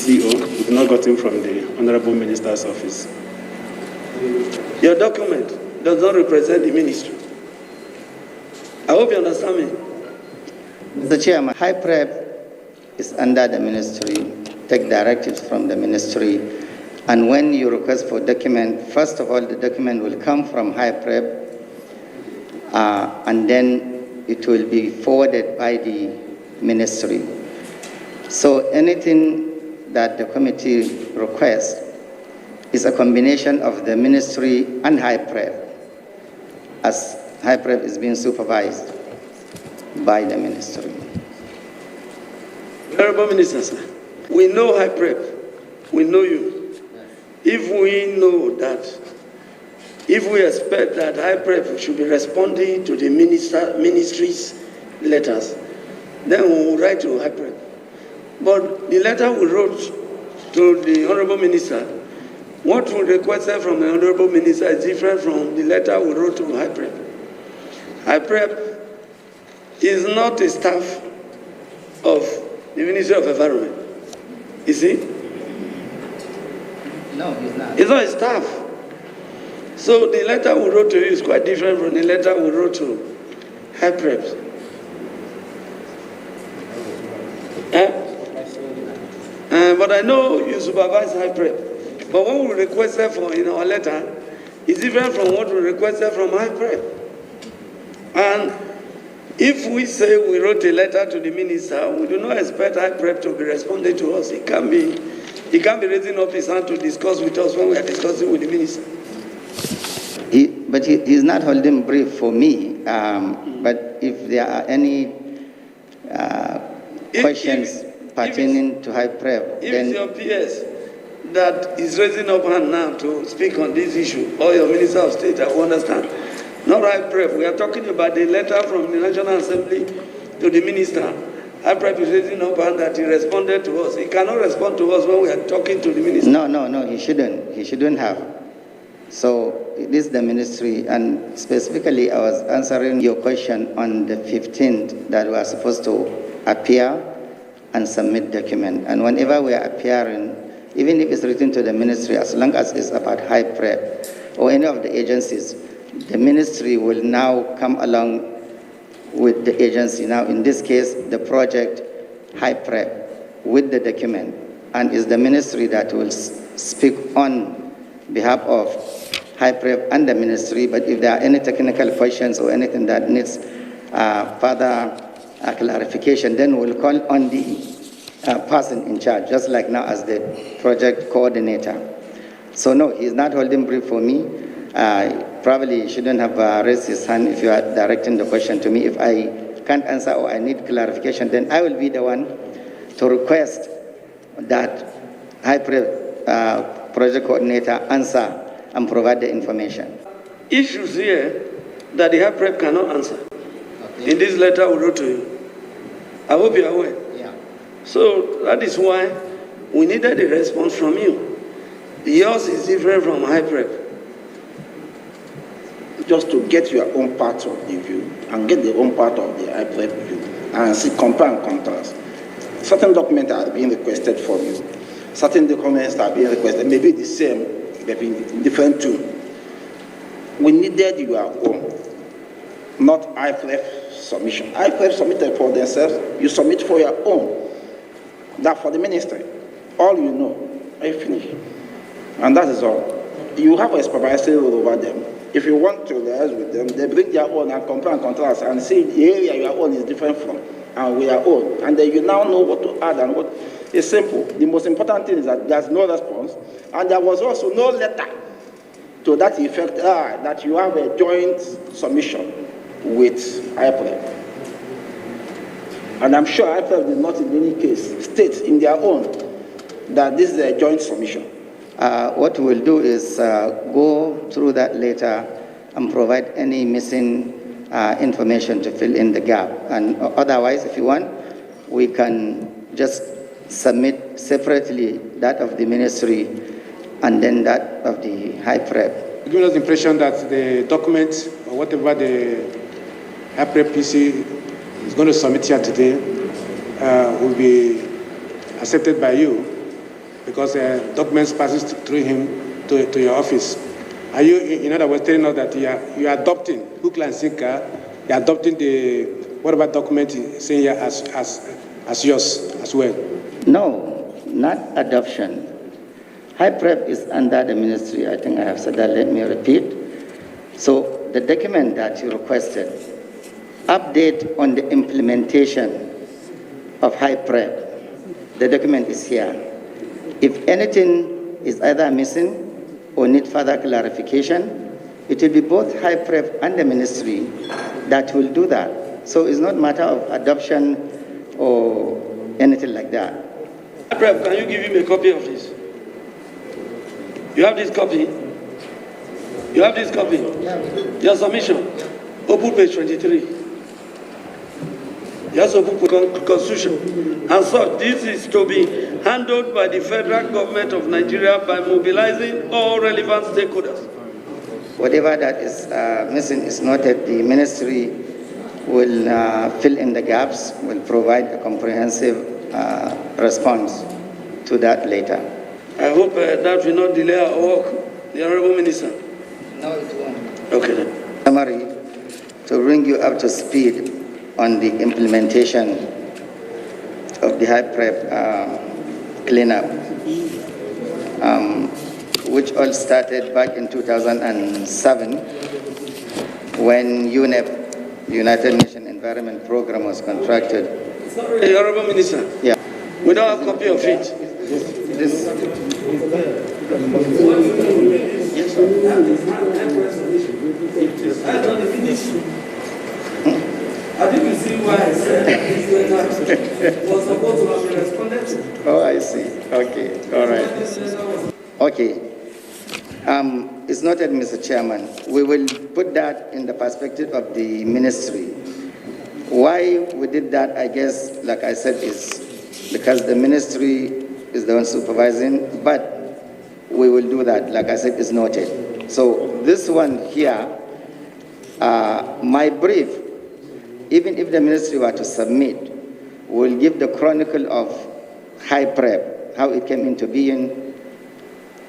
CO. We've not gotten from the Honorable Minister's office. Your document does not represent the ministry. I hope you understand me. Mr. Chairman, High Prep is under the ministry, take directives from the ministry, and when you request for document, first of all, the document will come from High Prep, and then it will be forwarded by the ministry. So anything that the committee requests is a combination of the ministry and High Prep, as High Prep is being supervised by the ministry. Honorable Minister, sir, we know High Prep, we know you. If we know that, if we expect that High Prep should be responding to the ministry's letters, then we will write to High Prep. But the letter we wrote to the Honorable Minister, what we requested from the Honorable Minister is different from the letter we wrote to High Prep. High Prep is not a staff of the Ministry of Environment. You see? No, it's not. It's not a staff. So the letter we wrote to you is quite different from the letter we wrote to High Prep. But I know you supervise High Prep. But what we requested for in our letter is different from what we requested from High Prep. And if we say we wrote a letter to the minister, we do not expect High Prep to be responding to us. He can't be raising up his hand to discuss with us when we are discussing with the minister. He's not holding brief for me. But if there are any questions pertaining to High Prep, if then it's your PS that is raising up hand now to speak on this issue, or your Minister of State, I will understand. Not High Prep. We are talking about the letter from the National Assembly to the minister. High Prep is raising up hand that he responded to us. He cannot respond to us when we are talking to the minister. No, he shouldn't. He shouldn't have. So it is the ministry, and specifically I was answering your question on the 15th that we are supposed to appear and submit document. And whenever we are appearing, even if it's written to the ministry, as long as it's about High Prep or any of the agencies, the ministry will now come along with the agency. Now, in this case, the project High Prep with the document, and it's the ministry that will speak on behalf of High Prep and the ministry. But if there are any technical questions or anything that needs further clarification, then we'll call on the person in charge, just like now as the project coordinator. So no, he's not holding brief for me. Probably shouldn't have raised his hand if you are directing the question to me. If I can't answer or I need clarification, then I will be the one to request that High Prep project coordinator answer and provide the information. Issues here that the High Prep cannot answer. Okay. In this letter we wrote to you. I hope you are aware. Yeah. So that is why we needed a response from you. Yours is different from High Prep. Just to get your own part of the view and get the own part of the High Prep view and see, compare and contrast. Certain documents are being requested from you. Certain documents are being requested, maybe the same, maybe different too. We needed your own, not High Prep submission. High Prep submitted for themselves, you submit for your own. That for the ministry. All you know, I finish. And that is all. You have a supervisory role over them. If you want to liaise with them, they bring their own and compare and contrast and see the area your own is different from and we are own. And then you now know what to add and what. It's simple. The most important thing is that there's no response, and there was also no letter to that effect that you have a joint submission with IPREP. And I'm sure IPREP did not in any case state in their own that this is a joint submission. What we'll do is go through that later and provide any missing information to fill in the gap. And otherwise, if you want, we can just submit separately that of the ministry and then that of the High Prep. It gives us the impression that the document or whatever the High Prep PC is going to submit here today will be accepted by you because documents passes through him to your office. Are you, in other words, telling us that you are adopting hook, line, sinker, you are adopting the whatever document saying here as yours as well? No, not adoption. High prep is under the ministry. I think I have said that. Let me repeat. So the document that you requested, update on the implementation of high prep, the document is here. If anything is either missing or need further clarification, it will be both high prep and the ministry that will do that. So it's not a matter of adoption or anything like that. High prep, can you give him a copy of this? You have this copy? You have this copy? Your submission. Open page 23. Yes, open Constitution. And so this is to be handled by the federal government of Nigeria by mobilizing all relevant stakeholders. Whatever that is missing is noted. The ministry will fill in the gaps, will provide a comprehensive response to that later. I hope that will not delay our work, the Honorable Minister. No, it won't. Okay then. Summary, to bring you up to speed on the implementation of the high prep cleanup, which all started back in 2007 when UNEP, the United Nations Environment Program, was contracted. Sorry, Honorable Minister. Yeah. We don't have a copy of it. This, Yes, I think you see why I said this letter was supposed to have been responded to. oh, I see. Okay. All right. Okay. It's noted, Mr. Chairman. We will put that in the perspective of the ministry. Why we did that, I guess, like I said, is because the ministry is the one supervising, but we will do that, like I said, is noted. So this one here, my brief, even if the ministry were to submit, will give the chronicle of high prep, how it came into being,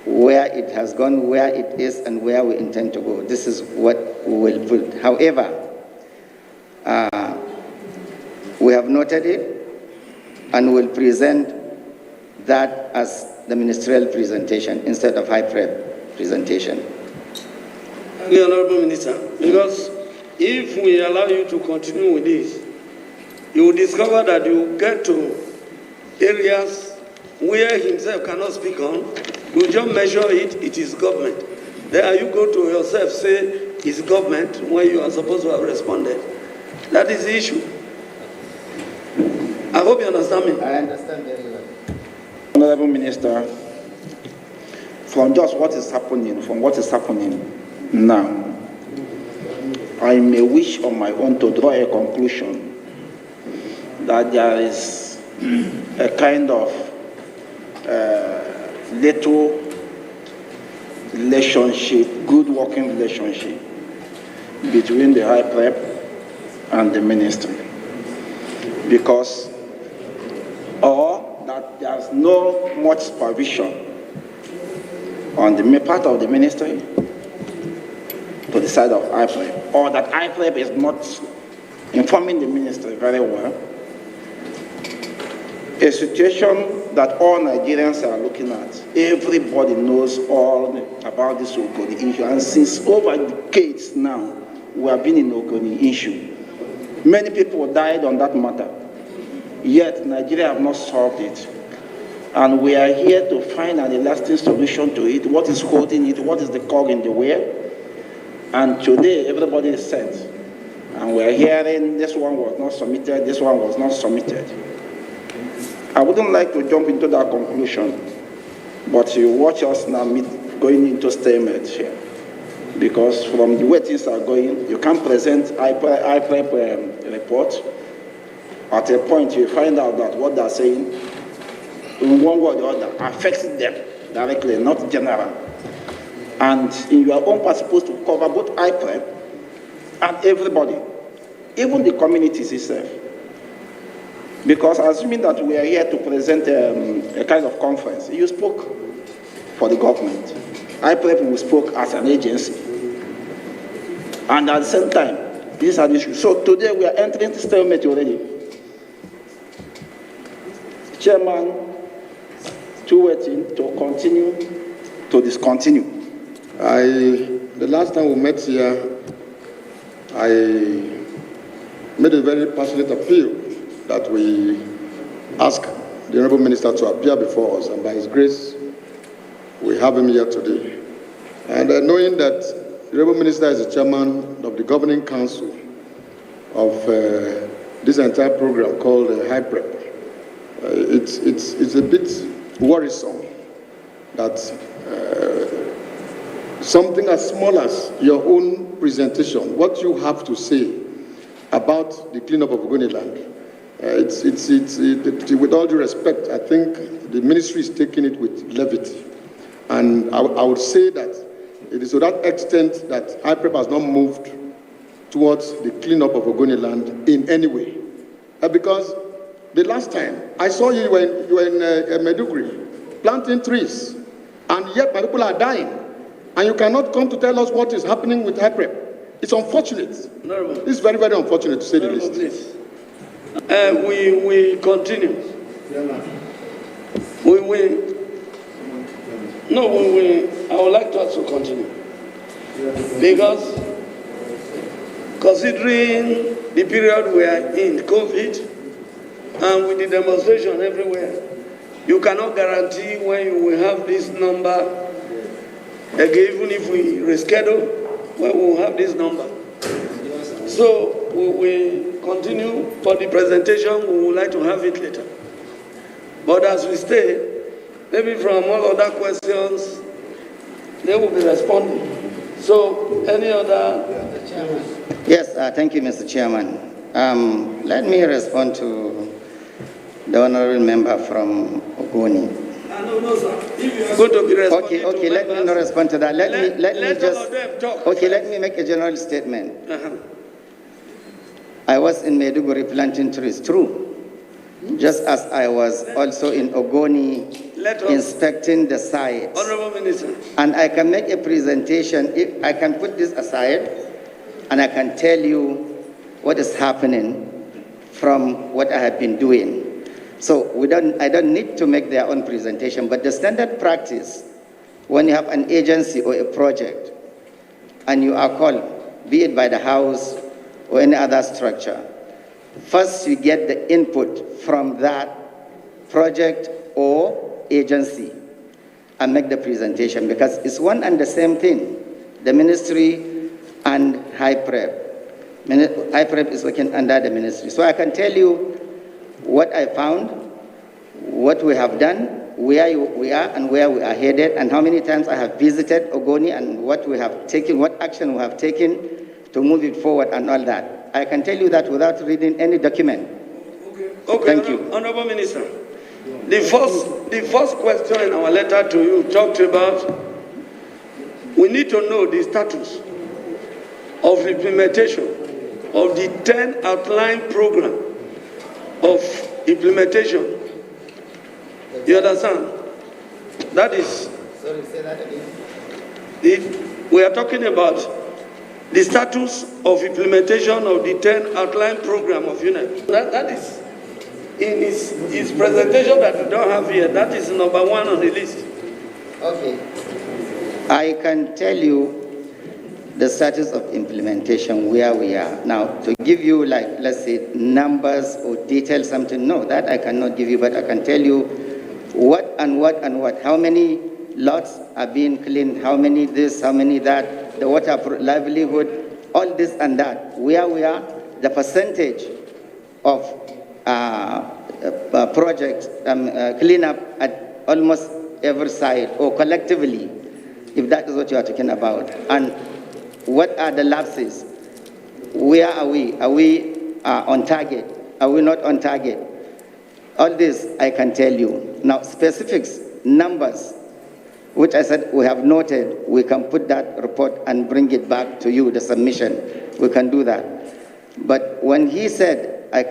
where it has gone, where it is, and where we intend to go. This is what we will put. However, we have noted it and will present that as the ministerial presentation instead of high prep presentation. Thank you, Honorable Minister, because if we allow you to continue with this, you will discover that you get to areas where himself cannot speak on. You just measure it, it is government. Then you go to yourself, say, it's government, when you are supposed to have responded. That is the issue. I hope you understand me. I understand very well. Honorable Minister, from just what is happening, now, I may wish on my own to draw a conclusion that there is a kind of little relationship, good working relationship between the high prep and the ministry. Because, or that there's no much supervision on the part of the ministry to the side of IPREP, or that IPREP is not informing the ministry very well. A situation that all Nigerians are looking at. Everybody knows all about this Ogoni issue, and since over decades now, we have been in Ogoni issue. Many people died on that matter, yet Nigeria have not solved it. And we are here to find an lasting solution to it. What is holding it? What is the cog in the wheel? And today, everybody is set. And we're hearing this one was not submitted, this one was not submitted. I wouldn't like to jump into that conclusion, but you watch us now going into stalemate here. Because from the way things are going, you can't present IPREP report. At a point, you find out that what they're saying, in one way or the other, affects them directly, not general. And in your own part, supposed to cover both IPREP and everybody, even the communities itself. Because assuming that we are here to present a kind of conference, you spoke for the government. IPREP spoke as an agency. And at the same time, these are the issues. So today we are entering the stalemate already. Chairman, to waiting to continue to discontinue. The last time we met here, I made a very passionate appeal that we ask the Honorable Minister to appear before us, and by his grace, we have him here today. And knowing that the Honorable Minister is the chairman of the governing council of this entire program called HyPrep, it's a bit worrisome that something as small as your own presentation, what you have to say about the cleanup of Ogoniland, with all due respect, I think the ministry is taking it with levity. And I would say that it is to that extent that IPREP has not moved towards the cleanup of Ogoniland in any way. Because the last time I saw you were in Maiduguri planting trees, and yet my people are dying, and you cannot come to tell us what is happening with IPREP. It's unfortunate. No. It's very, very unfortunate to say the least. Please. We continue. I would like to also continue. Because considering the period we are in, COVID, and with the demonstration everywhere, you cannot guarantee when you will have this number. Again, even if we reschedule, when we will have this number. So we will continue for the presentation. We would like to have it later. But as we stay, maybe from all other questions, they will be responding. So any other? Yes, thank you, Mr. Chairman. Let me respond to the honorable member from Ogoni. No, sir. If you are going to be responding Okay, to let me not respond to that. Let me make a general statement. I was in Maiduguri planting trees, true. Just as I was also in Ogoni inspecting the site. Honorable Minister. And I can make a presentation, if I can put this aside, and I can tell you what is happening from what I have been doing. So I don't need to make their own presentation, but the standard practice, when you have an agency or a project, and you are called, be it by the House or any other structure, first you get the input from that project or agency and make the presentation, because it's one and the same thing, the ministry and HyPrep. HyPrep is working under the ministry. So I can tell you what I found, what we have done, where we are and where we are headed, and how many times I have visited Ogoni and what we have taken, what action we have taken to move it forward and all that. I can tell you that without reading any document. Okay. Thank you. Honorable Minister, the first question in our letter to you talked about, we need to know the status of implementation of the 10 outline program of implementation. You understand? That is. Sorry, say that again. We are talking about the status of implementation of the 10 outline program of UNEP. That is in his presentation that we don't have here. That is number 1 on the list. Okay. I can tell you the status of implementation, where we are. Now, to give you, like, let's say, numbers or detail something, no, that I cannot give you, but I can tell you what, how many lots are being cleaned, how many this, how many that, the water livelihood, all this and that, where we are, the percentage of projects cleanup at almost every side, or collectively, if that is what you are talking about. And what are the lapses? Where are we? Are we on target? Are we not on target? All this I can tell you. Now, specifics, numbers, which I said we have noted, we can put that report and bring it back to you, the submission. We can do that. But when he said, I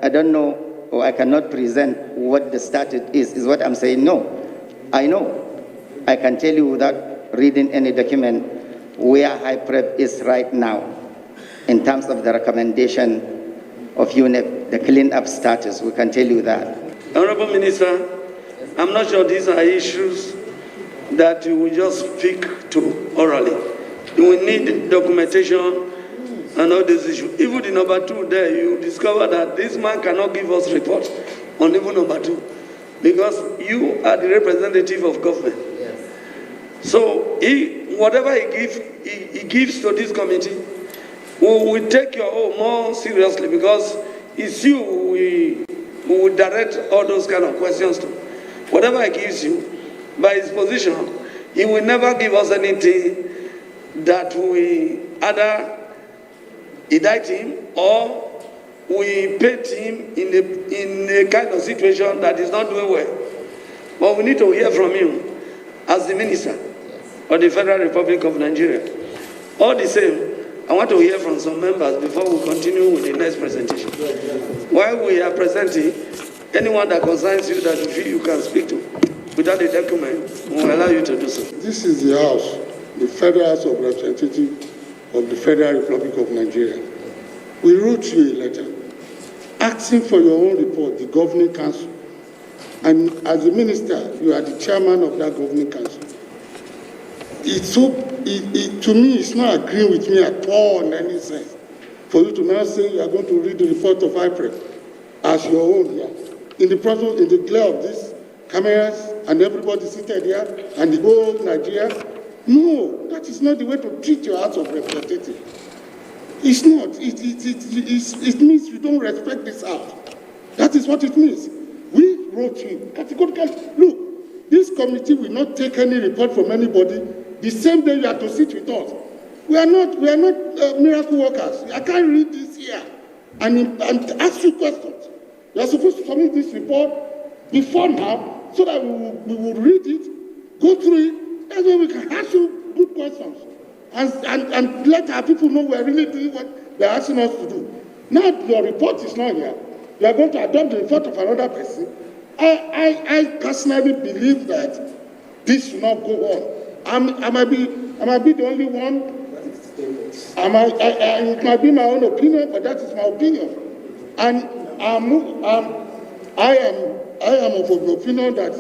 don't know or I cannot present what the statute is what I'm saying. No, I know. I can tell you without reading any document where high prep is right now in terms of the recommendation of UNEP, the clean-up status. We can tell you that. Honorable Minister, I'm not sure these are issues that you will just speak to orally. You will need documentation and all these issues. Even the number 2 there, you discover that this man cannot give us report on even number 2 because you are the representative of government. Yes. So whatever he gives to this committee, we will take your own more seriously because it's you we will direct all those kind of questions to. Whatever he gives you, by his position, he will never give us anything that we either indict him or we paint him in a kind of situation that is not doing well. But we need to hear from you as the minister of the Federal Republic of Nigeria. All the same, I want to hear from some members before we continue with the next presentation. While we are presenting, anyone that concerns you that you feel you can speak to without a document, we will allow you to do so. This is the House, the Federal House of Representatives of the Federal Republic of Nigeria. We wrote you a letter asking for your own report, the Governing Council. And as a minister, you are the chairman of that Governing Council. To me, it's not agreeing with me at all in any sense. For you to now say you are going to read the report of IPREP as your own here. In the process, in the glare of these cameras and everybody seated here and the whole Nigeria, no, that is not the way to treat your House of Representatives. It's not. It means you don't respect this House. That is what it means. We wrote you categorically, look, this committee will not take any report from anybody. The same day you have to sit with us. We are not miracle workers. I can't read this here and ask you questions. You are supposed to submit this report before now so that we will read it, go through it, and then we can ask you good questions and let our people know we are really doing what they are asking us to do. Now your report is not here. You are going to adopt the report of another person. I personally believe that this should not go on. I might be the only one. It might be my own opinion, but that is my opinion. And I am of the opinion that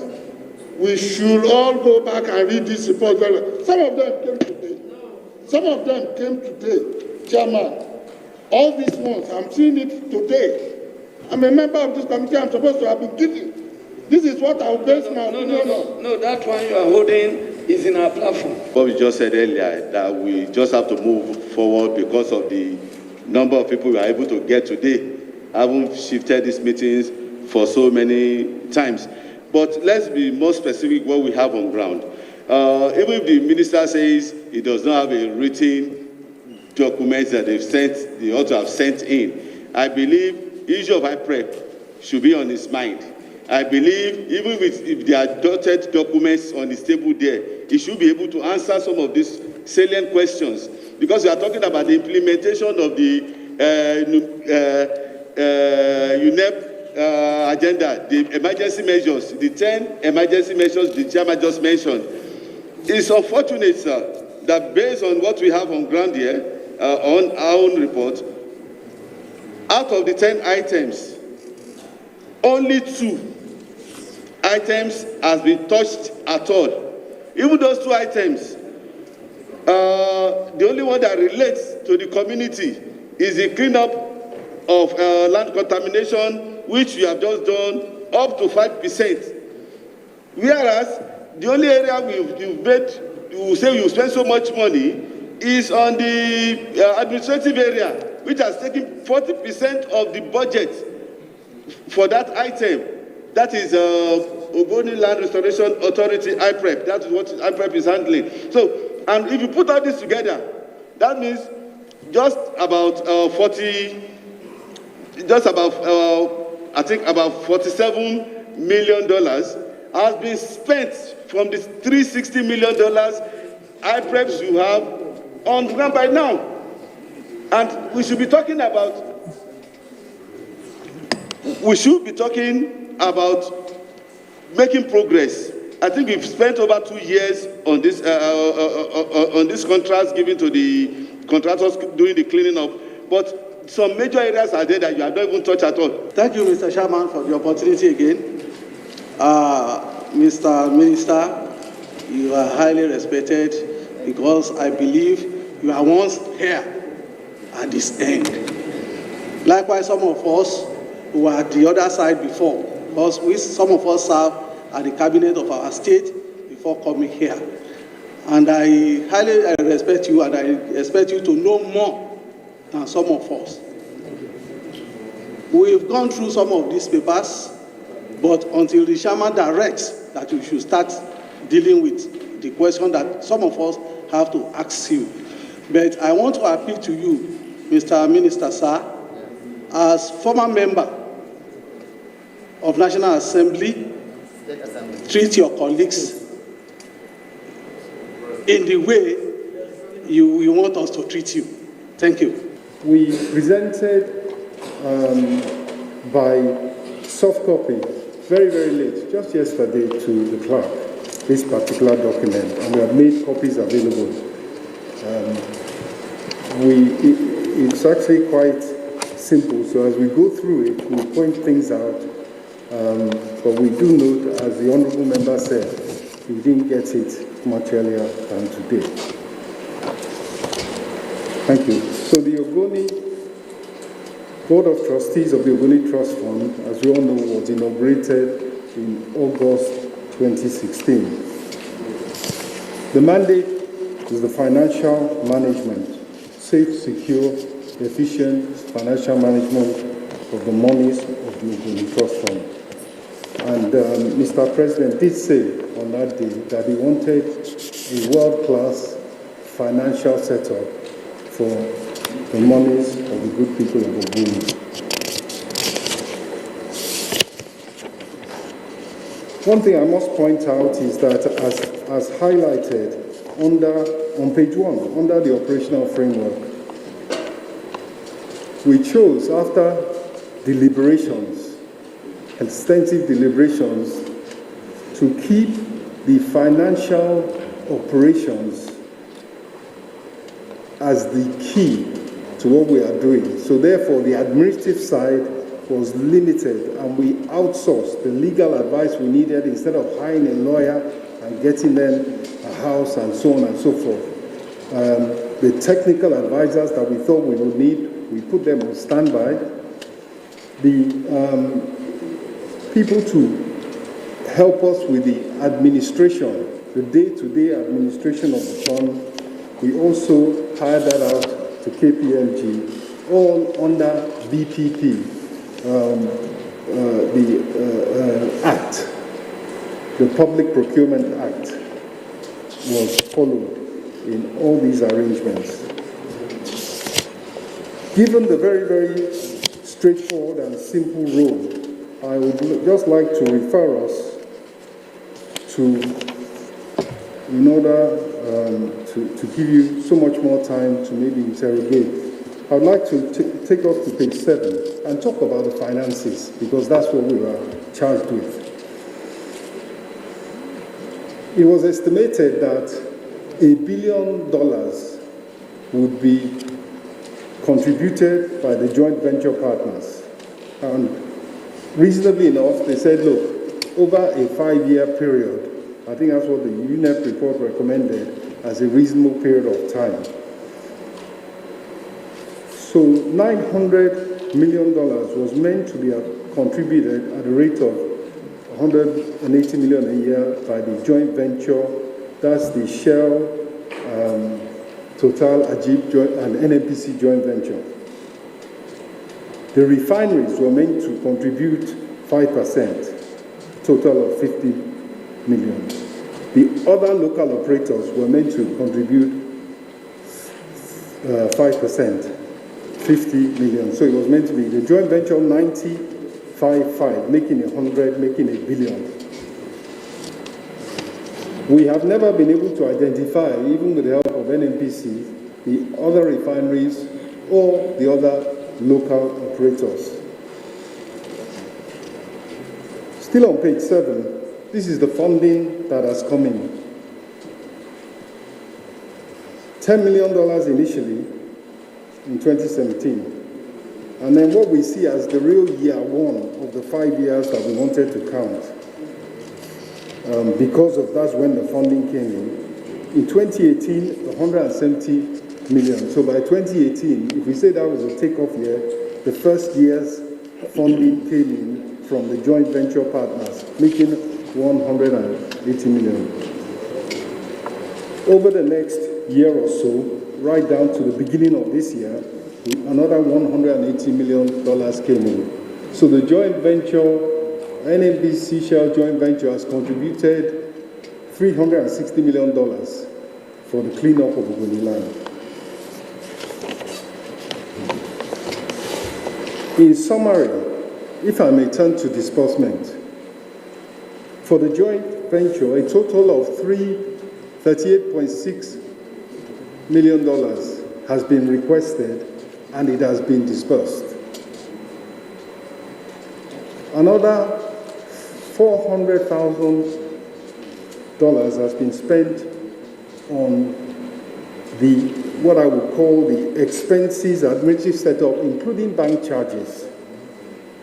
we should all go back and read this report very well. Some of them came today, Chairman. All these ones, I'm seeing it today. I'm a member of this committee. I'm supposed to have been given. This is what I will base my opinion on. No, that one you are holding is in our platform. What we just said earlier, that we just have to move forward because of the number of people we are able to get today. I haven't shifted these meetings for so many times. But let's be more specific what we have on ground. Even if the minister says he does not have a written document that they ought to have sent in, I believe the issue of IPREP should be on his mind. I believe even if there are dotted documents on his table there, he should be able to answer some of these salient questions because we are talking about the implementation of the UNEP agenda, the emergency measures, the 10 emergency measures the chairman just mentioned. It's unfortunate, sir, that based on what we have on ground here, on our own report, out of the 10 items, only 2 items has been touched at all. Even those 2 items, the only one that relates to the community is the cleanup of land contamination, which we have just done up to 5%. Whereas the only area you say you spend so much money is on the administrative area, which has taken 40% of the budget for that item. That is Ogoni Land Restoration Authority, IPREP. That is what IPREP is handling. So, and if you put all this together, that means just about I think about $47 million has been spent from the $360 million IPREPs you have on ground by now. And we should be talking about we should be talking about making progress. I think we've spent over 2 years on this contracts given to the contractors doing the cleaning up, but some major areas are there that you have not even touched at all. Thank you, Mr. Chairman, for the opportunity again. Mr. Minister, you are highly respected because I believe you are once here at this end. Likewise, some of us who were at the other side before, because some of us served at the cabinet of our state before coming here. And I highly respect you, and I expect you to know more than some of us. We've gone through some of these papers, but until the chairman directs that we should start dealing with the question that some of us have to ask you. But I want to appeal to you, Mr. Minister, sir, as former member of National Assembly, treat your colleagues in the way you want us to treat you. Thank you. We presented by soft copy very, very late, just yesterday, to the clerk, this particular document, and we have made copies available. It's actually quite simple, so as we go through it, we point things out, but we do note, as the Honourable Member said, we didn't get it much earlier than today. Thank you. So the Ogoni Board of Trustees of the Ogoni Trust Fund, as we all know, was inaugurated in August 2016. The mandate is the financial management, safe, secure, efficient financial management of the monies of the Ogoni Trust Fund. And Mr. President did say on that day that he wanted a world-class financial setup for the monies of the good people of Ogoni. One thing I must point out is that as highlighted on page 1, under the operational framework, we chose, after deliberations, extensive deliberations, to keep the financial operations as the key to what we are doing. So therefore, the administrative side was limited, and we outsourced the legal advice we needed instead of hiring a lawyer and getting them a house and so on and so forth. The technical advisors that we thought we would need, we put them on standby. The people to help us with the administration, the day-to-day administration of the fund, we also hired that out to KPMG, all under BPP. The Act, the Public Procurement Act, was followed in all these arrangements. Given the very, very straightforward and simple rule, I would just like to refer us to, in order to give you so much more time to maybe interrogate, I would like to take us to page 7 and talk about the finances, because that's what we were charged with. It was estimated that $1 billion would be contributed by the joint venture partners. And reasonably enough, they said, look, over a 5-year period, I think that's what the UNEP report recommended as a reasonable period of time. So $900 million was meant to be contributed at a rate of $180 million a year by the joint venture. That's the Shell, Total, Ajib, and NNPC joint venture. The refineries were meant to contribute 5%, total of $50 million. The other local operators were meant to contribute 5%. 50 million. So it was meant to be the joint venture 95.5, making 100, making $1 billion. We have never been able to identify, even with the help of NNPC, the other refineries or the other local operators. Still on page 7, this is the funding that has come in. $10 million initially in 2017. And then what we see as the real year one of the 5 years that we wanted to count, because of that's when the funding came in. In 2018, 170 million. So by 2018, if we say that was a takeoff year, the first year's funding came in from the joint venture partners, making 180 million. Over the next year or so, right down to the beginning of this year, another $180 million came in. So the joint venture, NNBC Shell joint venture, has contributed $360 million for the cleanup of Ogoni land. In summary, if I may turn to disbursement, for the joint venture, a total of $38.6 million has been requested and it has been disbursed. Another $400,000 has been spent on the what I would call the expenses administrative setup, including bank charges.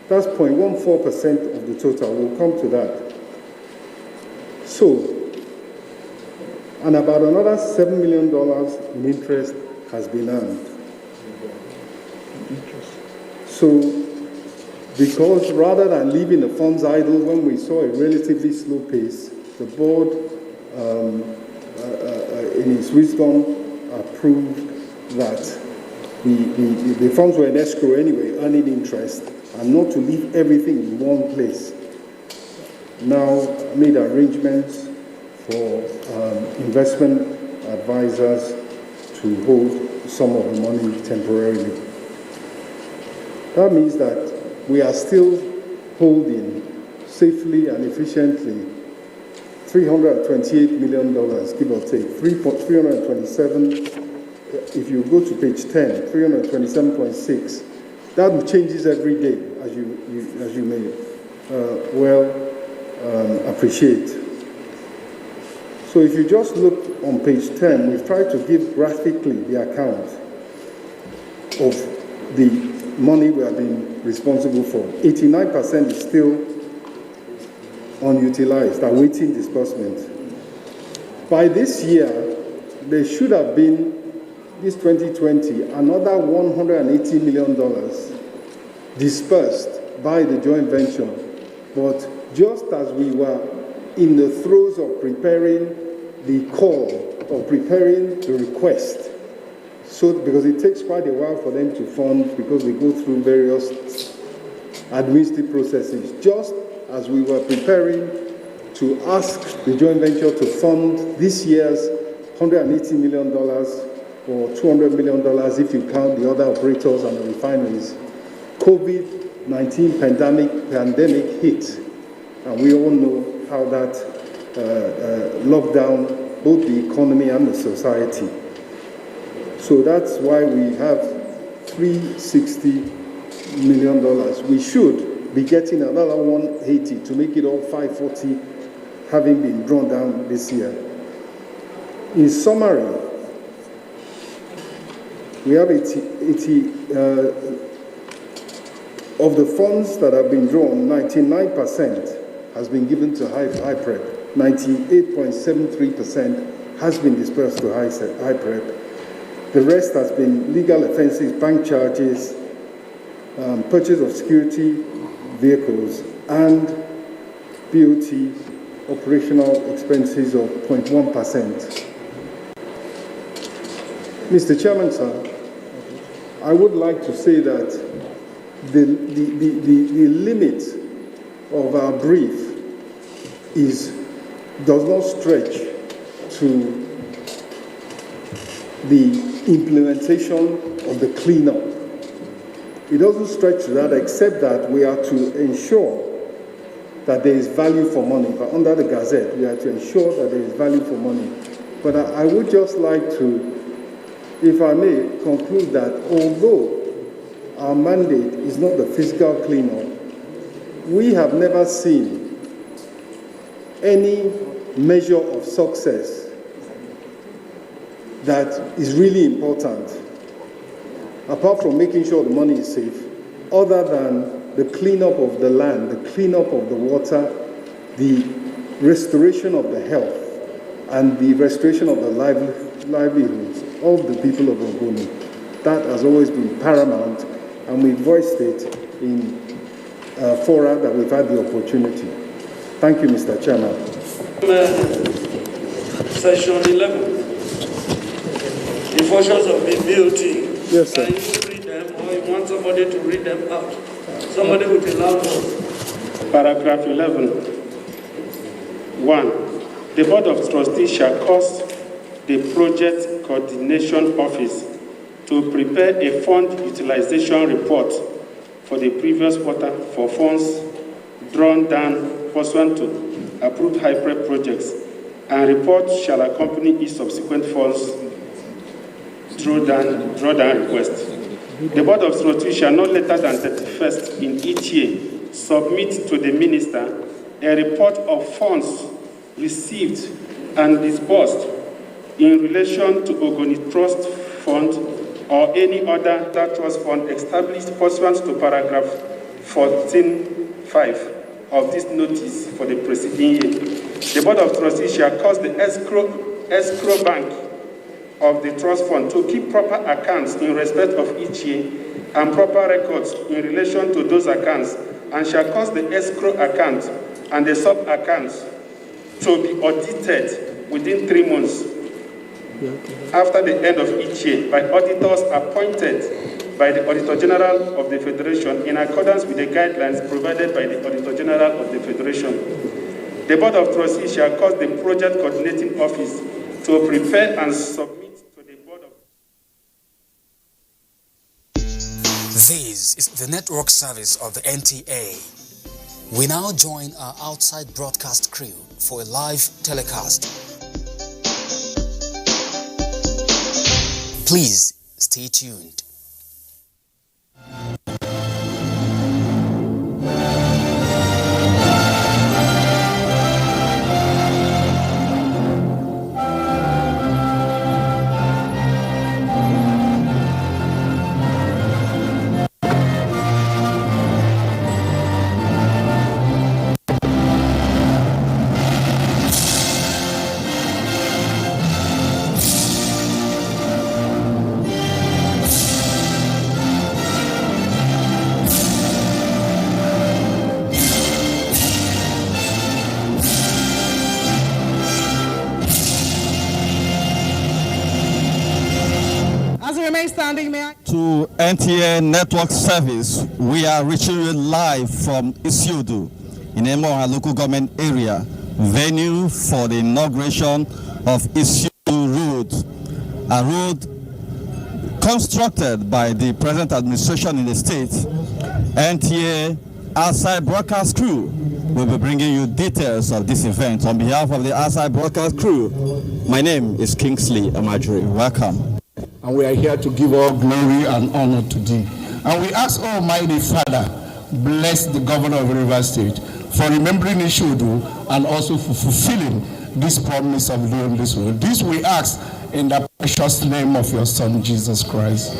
That's 0.14% of the total. We'll come to that. So, and about another $7 million in interest has been earned. So, because rather than leaving the funds idle when we saw a relatively slow pace, the board, in its wisdom, approved that the funds were in escrow anyway, earning interest, and not to leave everything in one place. Now made arrangements for investment advisors to hold some of the money temporarily. That means that we are still holding safely and efficiently $328 million, give or take, 327. If you go to page 10, 327.6. That changes every day, as you may appreciate. So if you just look on page 10, we've tried to give graphically the account of the money we have been responsible for. 89% is still unutilized, awaiting disbursement. By this year, there should have been, this 2020, another $180 million dispersed by the joint venture. But just as we were in the throes of preparing the call, or preparing the request, so because it takes quite a while for them to fund because they go through various administrative processes, just as we were preparing to ask the joint venture to fund this year's $180 million or $200 million if you count the other operators and the refineries, COVID-19 pandemic hit, and we all know how that locked down both the economy and the society. So that's why we have $360 million. We should be getting another 180 to make it all 540, having been drawn down this year. In summary, we have 80 of the funds that have been drawn, 99% has been given to high prep, 98.73% has been dispersed to high prep. The rest has been legal offenses, bank charges, purchase of security vehicles, and BOT operational expenses of 0.1%. Mr. Chairman, sir, I would like to say that the limit of our brief does not stretch to the implementation of the cleanup. It doesn't stretch to that, except that we are to ensure that there is value for money. But under the Gazette, we are to ensure that there is value for money. But I would just like to, if I may, conclude that although our mandate is not the physical cleanup, we have never seen any measure of success that is really important, apart from making sure the money is safe, other than the cleanup of the land, the cleanup of the water, the restoration of the health, and the restoration of the livelihoods of the people of Ogoni. That has always been paramount, and we voiced it in fora that we've had the opportunity. Thank you, Mr. Chairman. Session 11. The functions of the BOT. Yes, sir. Can you read them, or you want somebody to read them out? Somebody with a loud voice. Paragraph 11. 1. The Board of Trustees shall cause the Project Coordination Office to prepare a fund utilization report for the previous quarter for funds drawn down pursuant to approved high-prep projects, and report shall accompany each subsequent funds drawdown request. The Board of Trustees shall not later than 31st in each year submit to the Minister a report of funds received and disbursed in relation to Ogoni Trust Fund or any other trust fund established pursuant to paragraph 14.5 of this notice for the preceding year. The Board of Trustees shall cause the escrow bank of the trust fund to keep proper accounts in respect of each year and proper records in relation to those accounts, and shall cause the escrow account and the sub-accounts to be audited within 3 months after the end of each year by auditors appointed by the Auditor General of the Federation in accordance with the guidelines provided by the Auditor General of the Federation. The Board of Trustees shall cause the Project Coordinating Office to prepare and submit to the Board of... This is the network service of the NTA. We now join our outside broadcast crew for a live telecast. Please stay tuned. To NTA Network Service, we are reaching you live from Isiudu in Emoha local government area, venue for the inauguration of Isiudu Road, a road constructed by the present administration in the state. NTA outside broadcast crew will be bringing you details of this event. On behalf of the outside broadcast crew, my name is Kingsley Amadri. Welcome. And we are here to give all glory and honor to thee. And we ask Almighty Father, bless the governor of Rivers State for remembering Isiudu and also for fulfilling this promise of doing this work. This we ask in the precious name of your Son, Jesus Christ.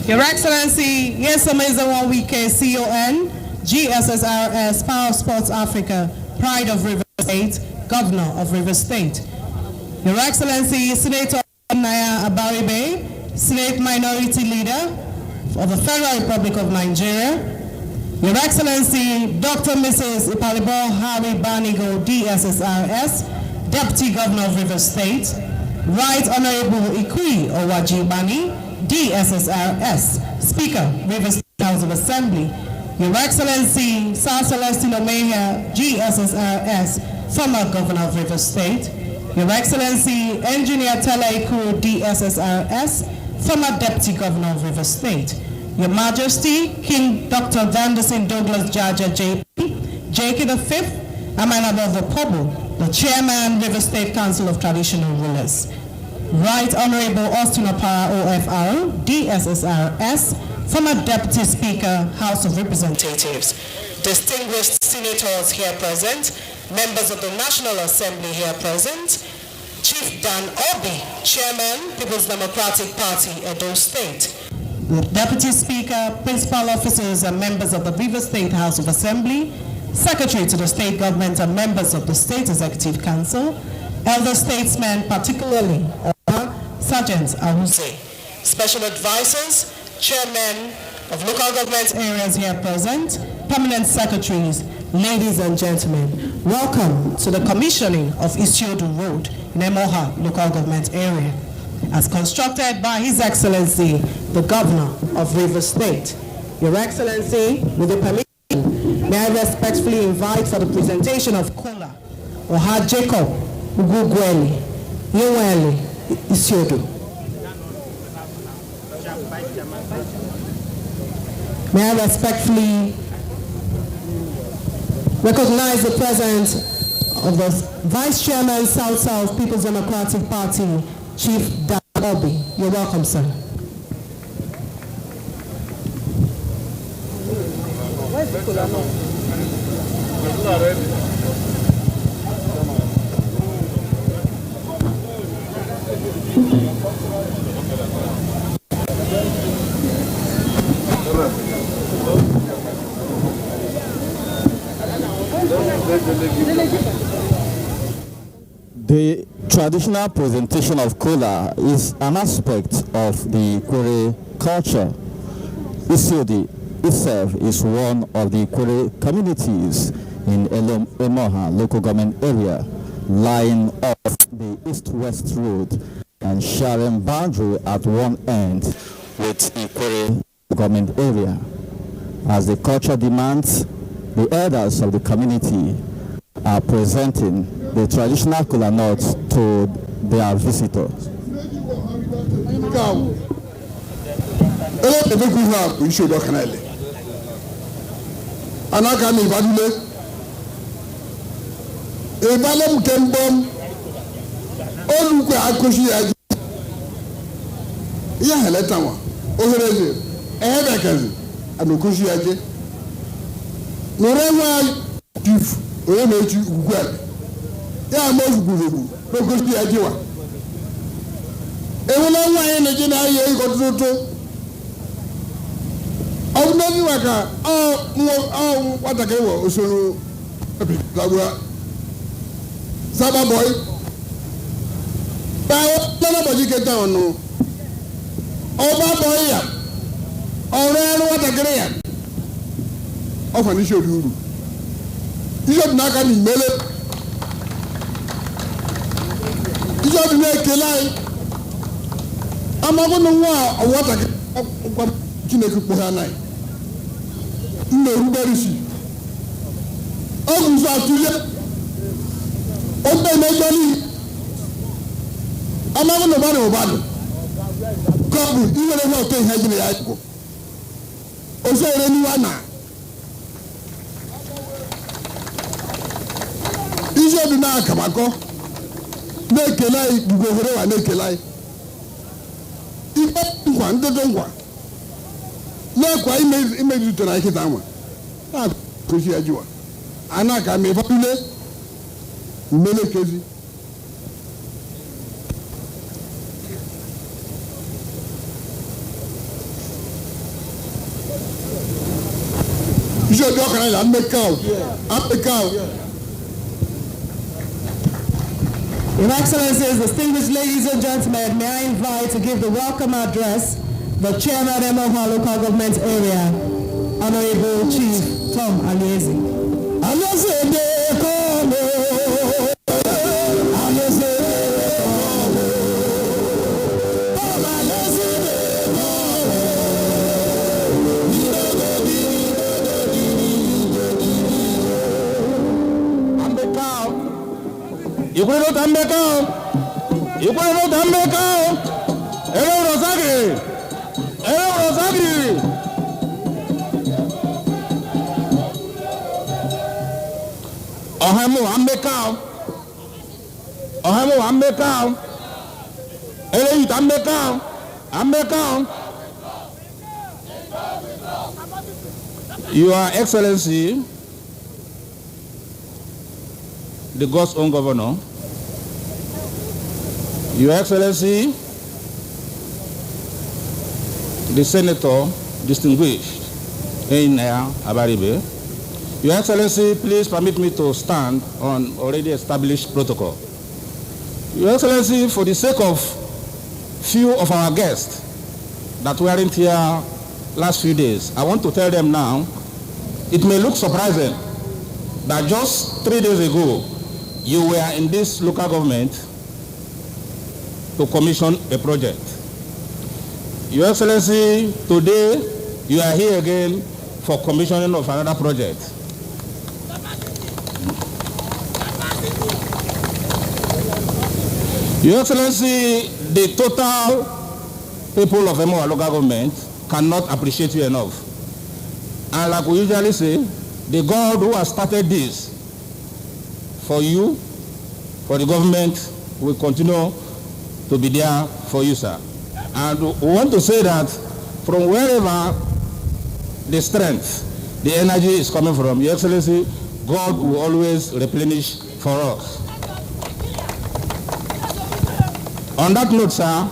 Your Excellency, yes, amazing 1 week CON, GSSRS, Power of Sports Africa, Pride of Rivers State, Governor of Rivers State. Your Excellency, Senator Naya Abaribe, Senate Minority Leader of the Federal Republic of Nigeria. Your Excellency, Dr. Mrs. Ipalibo Hari Banigo, DSSRS, Deputy Governor of Rivers State. Right Honorable Ikui Owajibani, DSSRS, Speaker, Rivers State House of Assembly. Your Excellency, Sir Celestine Omeya, GSSRS, former Governor of Rivers State. Your Excellency, Engineer Tela Ikuru, DSSRS, former Deputy Governor of Rivers State. Your Majesty, King Dr. Vanderson Douglas Jaja JP, JK V, Amanabo of the Pobo, the Chairman, Rivers State Council of Traditional Rulers. Right Honorable Austin Opara OFR, DSSRS, former Deputy Speaker, House of Representatives. distinguished senators here present, members of the National Assembly here present, Chief Dan Obi, Chairman, People's Democratic Party, Edo State, the Deputy Speaker, principal officers and members of the Rivers State House of Assembly, Secretary to the State Government and members of the State Executive Council, elder statesmen, particularly Sergeant Ahuse, special advisors, chairmen of local government areas here present, permanent secretaries, ladies and gentlemen, welcome to the commissioning of Isiodu Road in Emoha local government area, as constructed by His Excellency, the Governor of Rivers State. Your Excellency, with the permission, may I respectfully invite for the presentation of Kola, Oha Jacob, Ugugweli, Yeweli, Isiodu. May I respectfully recognize the presence of the Vice Chairman, South People's Democratic Party, Chief Dan Obi. You're welcome, sir. Where's the Kola? The traditional presentation of kola is an aspect of the Kwere culture. Isiodi itself is one of the Kwere communities in Emoha local government area, lying off the east-west road and sharing boundary at one end with the Kwere government area. As the culture demands, the elders of the community are presenting the traditional kola nuts to their visitors. Ya mo gugugu ko ko ti ajiwa e wona wa ene jina ye ko tutu o no ni waka mo watake wo osoro lagwa saba boy bawo lana boji keta onu o ba boy ya o re ru watake ya o fa ni shodu iyo na ka ni mele Ijo bi kelai amago no wa awata kwa Chineke kpo ha nai nne ruberisi ogun so atuye o be me joni amago no ba no ba do kobu iwere na o te ha jine ya ko o se re ni wa na Ijo bi na akamako Nekelai gugohore wa nekelai ipe ngwa ndodo ngwa lekwa ime dito na ikita nwa na koshi ajiwa anaka me fabule mele kezi je dois kana la mekao apekao. Your Excellencies, distinguished ladies and gentlemen, may I invite to give the welcome address the Chairman of Emoha Local Government Area, Honorable Chief Tom Aliezi. You put it on the cow. You put it on the cow. Hello, Rosagri. Hello, Rosagri. Ohamo, I'm the cow. Ohamo, I'm the cow. Hello, I'm the cow. I'm the cow. Your Excellency, the God's own governor, Your Excellency, the Senator, distinguished Eina Abaribe, Your Excellency, please permit me to stand on already established protocol. Your Excellency, for the sake of few of our guests that weren't here last few days, I want to tell them now, it may look surprising that just 3 days ago, you were in this local government to commission a project. Your Excellency, today you are here again for commissioning of another project. Your Excellency, the total people of Emoa local government cannot appreciate you enough. And like we usually say, the God who has started this for you, for the government, will continue to be there for you, sir. And we want to say that from wherever the strength, the energy is coming from, Your Excellency, God will always replenish for us. On that note, sir,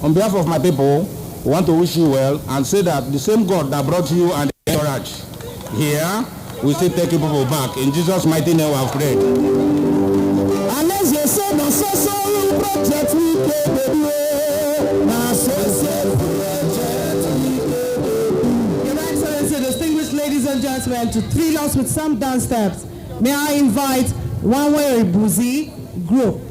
on behalf of my people, we want to wish you well and say that the same God that brought you and the entourage here will still take you people back. In Jesus' mighty name we have prayed. Your Excellency, distinguished ladies and gentlemen, to thrill us with some dance steps, may I invite Wanwe Buzi Group.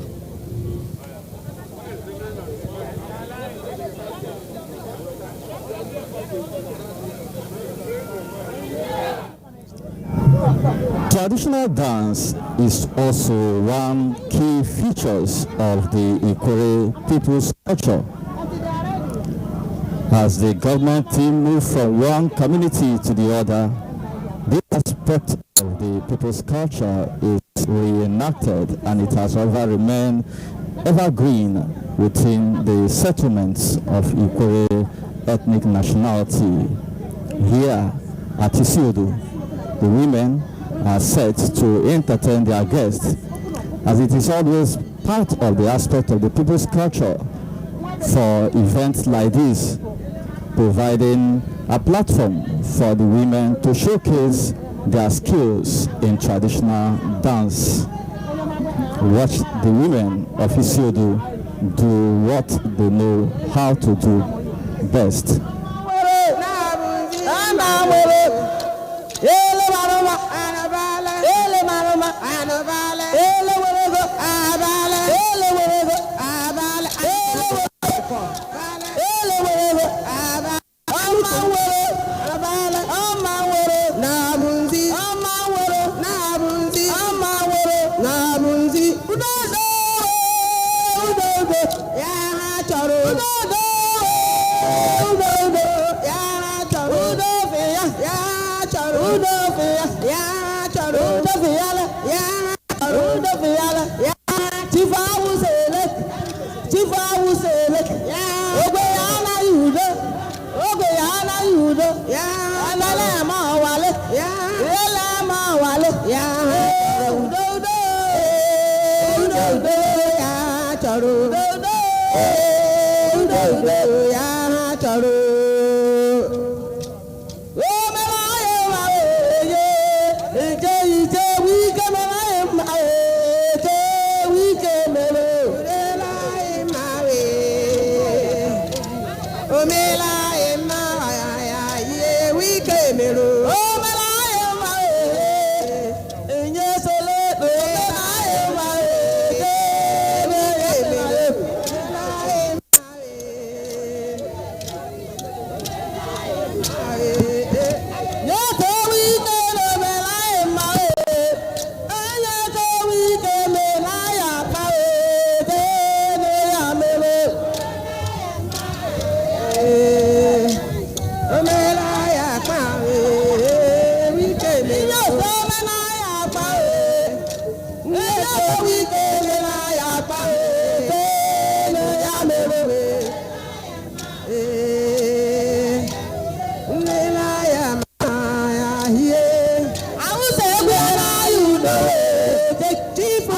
Traditional dance is also one key features of the Ikore people's culture. As the government team move from one community to the other, this aspect of the people's culture is reenacted, and it has ever remained evergreen within the settlements of Ikore ethnic nationality. Here at Isiodo, the women are set to entertain their guests, as it is always part of the aspect of the people's culture for events like this, providing a platform for the women to showcase their skills in traditional dance. Watch the women of Isiodo do what they know how to do best. Chief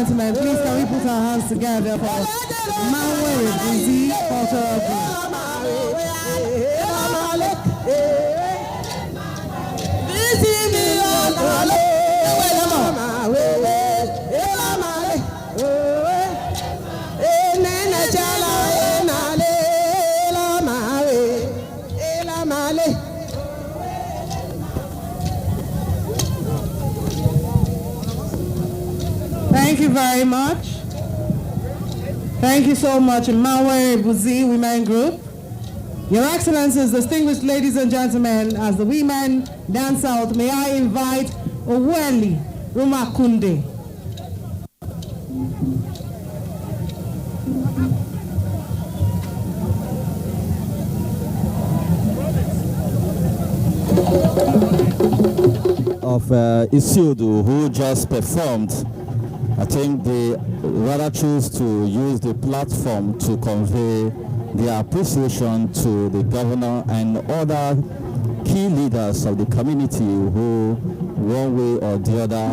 gentlemen, please can we put our hands together for Manwe Buzi Cultural Group. Thank you very much. Thank you so much, Manwe Buzi Women Group. Your Excellencies, distinguished ladies and gentlemen, as the women dance out, may I invite Oweli Rumakunde. Of Isildu, who just performed. I think they rather choose to use the platform to convey their appreciation to the governor and other key leaders of the community who, one way or the other,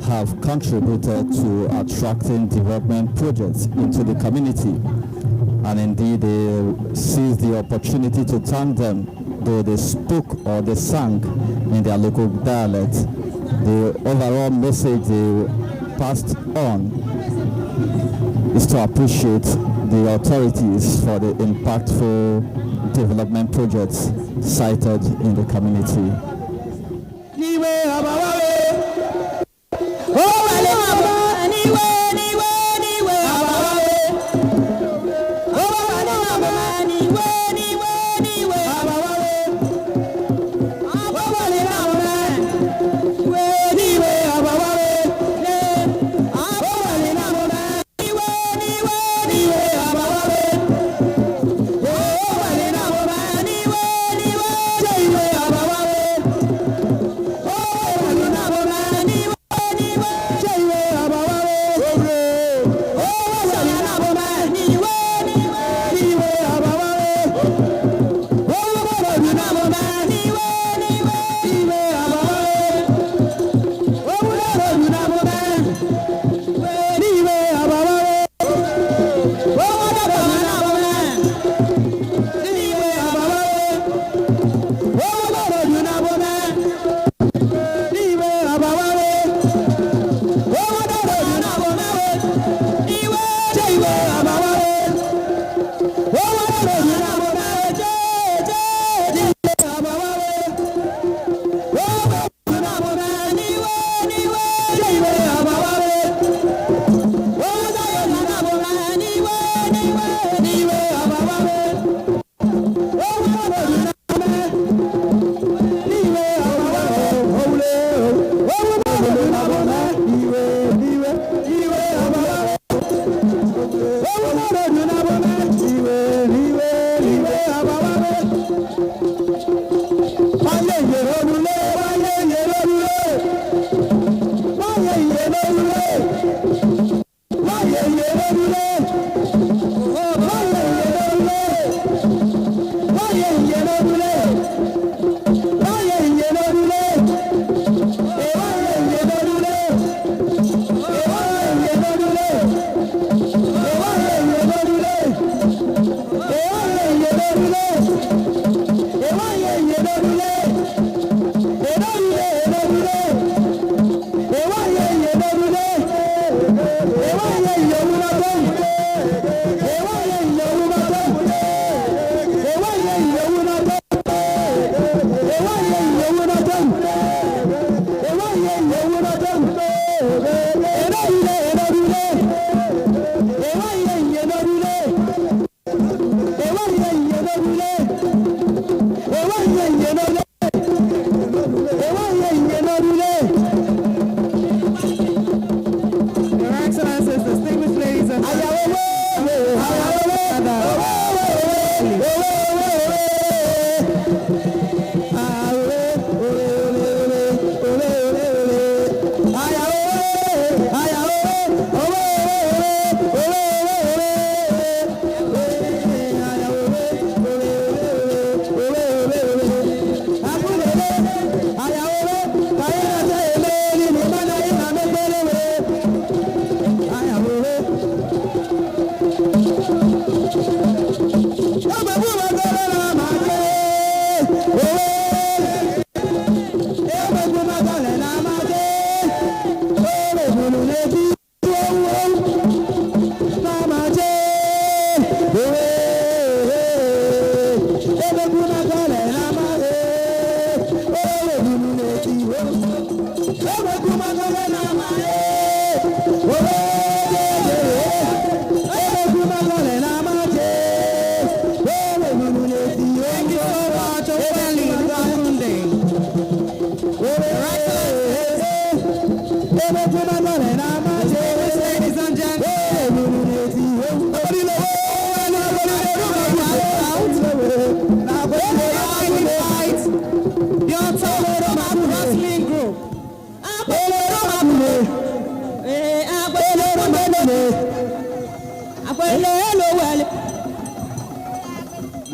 have contributed to attracting development projects into the community. And indeed, they seized the opportunity to thank them, though they spoke or they sang in their local dialect. The overall message they passed on is to appreciate the authorities for the impactful development projects cited in the community. Oh!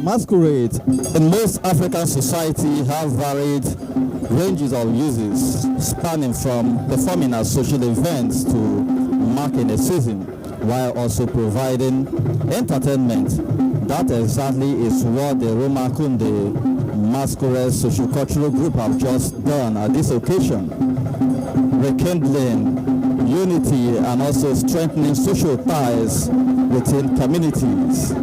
Masquerades in most African society have varied ranges of uses, spanning from performing at social events to marking a season, while also providing entertainment. That exactly is what the Romakunde Masquerade Social-Cultural Group have just done at this occasion, rekindling unity and also strengthening social ties within communities.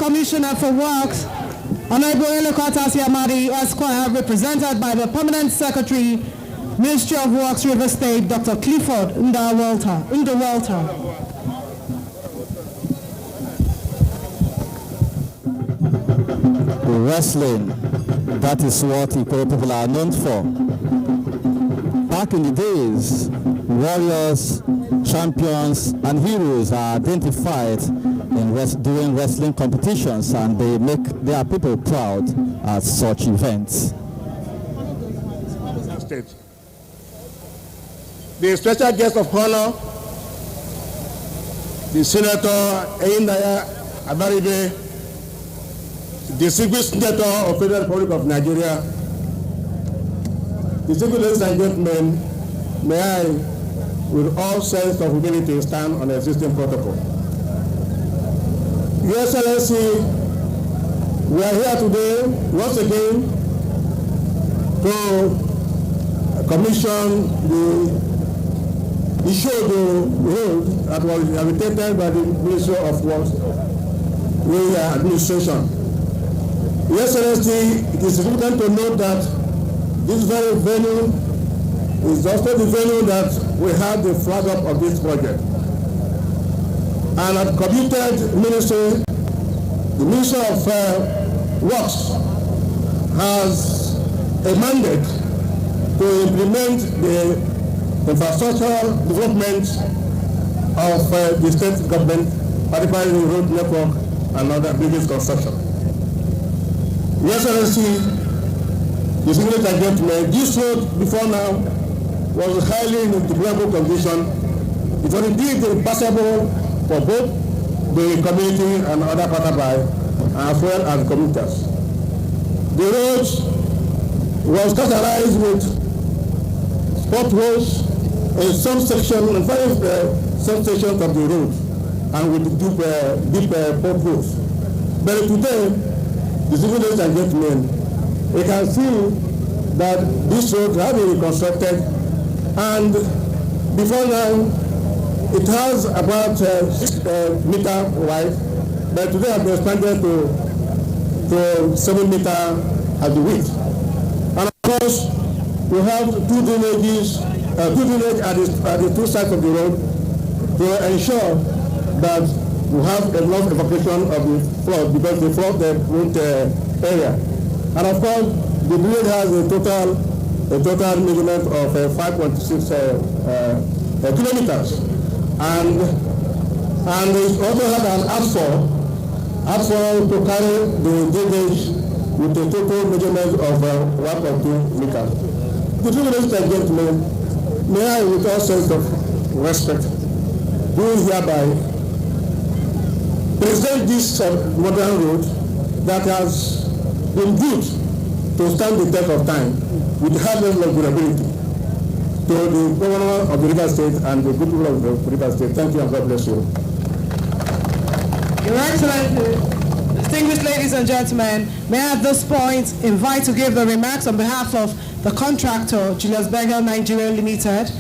Commissioner for Works, Honorable Elekotas Yamadi, Esquire, represented by the Permanent Secretary, Ministry of Works, River State, Dr. Clifford Ndawalta. Wrestling, that is what Ikoro people are known for. Back in the days, warriors, champions, and heroes are identified during wrestling competitions, and they make their people proud at such events. The special guest of honor, the Senator Eyindaya Abaribe, distinguished Senator of Federal Republic of Nigeria, distinguished ladies and gentlemen, may I, with all sense of humility, stand on the existing protocol. Your Excellency, we are here today, once again, to commission the Ishodo road that was inhabited by the Ministry of Works Administration. Your Excellency, it is important to note that this very venue is also the venue that we have the flag up of this project. And at committed ministry, the Ministry of Works has a mandate to implement the infrastructural development of the state government, particularly the road network and other buildings construction. Your Excellency, distinguished gentlemen, this road before now was highly in deplorable condition. It was indeed impassable for both the community and other passersby, as well as commuters. The road was characterized with potholes in some sections, in some sections of the road, and with deep potholes. But today, ladies and gentlemen, we can see that this road has been reconstructed, and before now, it has about 6 meters wide, but today has been expanded to 7 meters at the width. And of course, we have two drainages at the two sides of the road to ensure that we have enough evacuation of the flood, because they flood the road area. And of course, the bridge has a total measurement of 5.6 kilometers. And it also had an asphalt to carry the drainage with a total measurement of 1.2 meters. Ladies and gentlemen, may I, with all sense of respect, do hereby present this modern road that has been built to stand the test of time with high level of durability to the Governor of the River State and the good people of the River State. Thank you and God bless you. Your Excellency, distinguished ladies and gentlemen, may I at this point invite to give the remarks on behalf of the contractor, Julius Berger Nigerian Limited,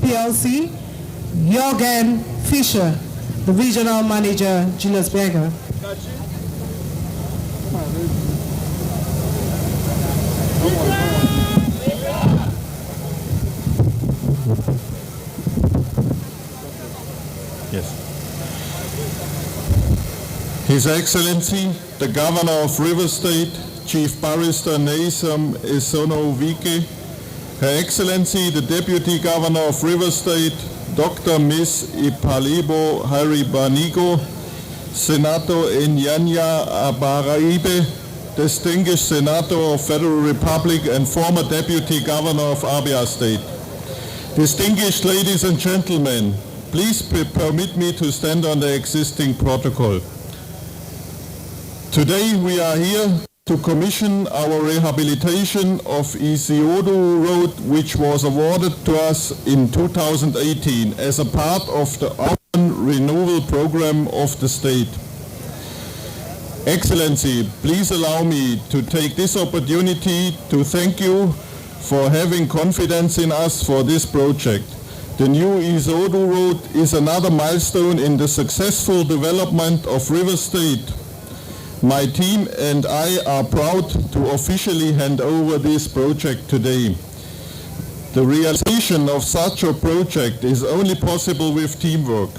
PLC, Jürgen Fischer, the regional manager, Julius Berger. Yes. His Excellency, the Governor of River State, Chief Barrister Naysom Esono Wike, Her Excellency, the Deputy Governor of River State, Dr. Ms. Ipalibo Haribanigo, Senator Enyanya Abaraibe, Distinguished Senator of Federal Republic and former Deputy Governor of Abia State. Distinguished ladies and gentlemen, please permit me to stand on the existing protocol. Today we are here to commission our rehabilitation of Isiodo Road, which was awarded to us in 2018 as a part of the urban renewal program of the state. Excellency, please allow me to take this opportunity to thank you for having confidence in us for this project. The new Isiodo Road is another milestone in the successful development of River State. My team and I are proud to officially hand over this project today. The realization of such a project is only possible with teamwork.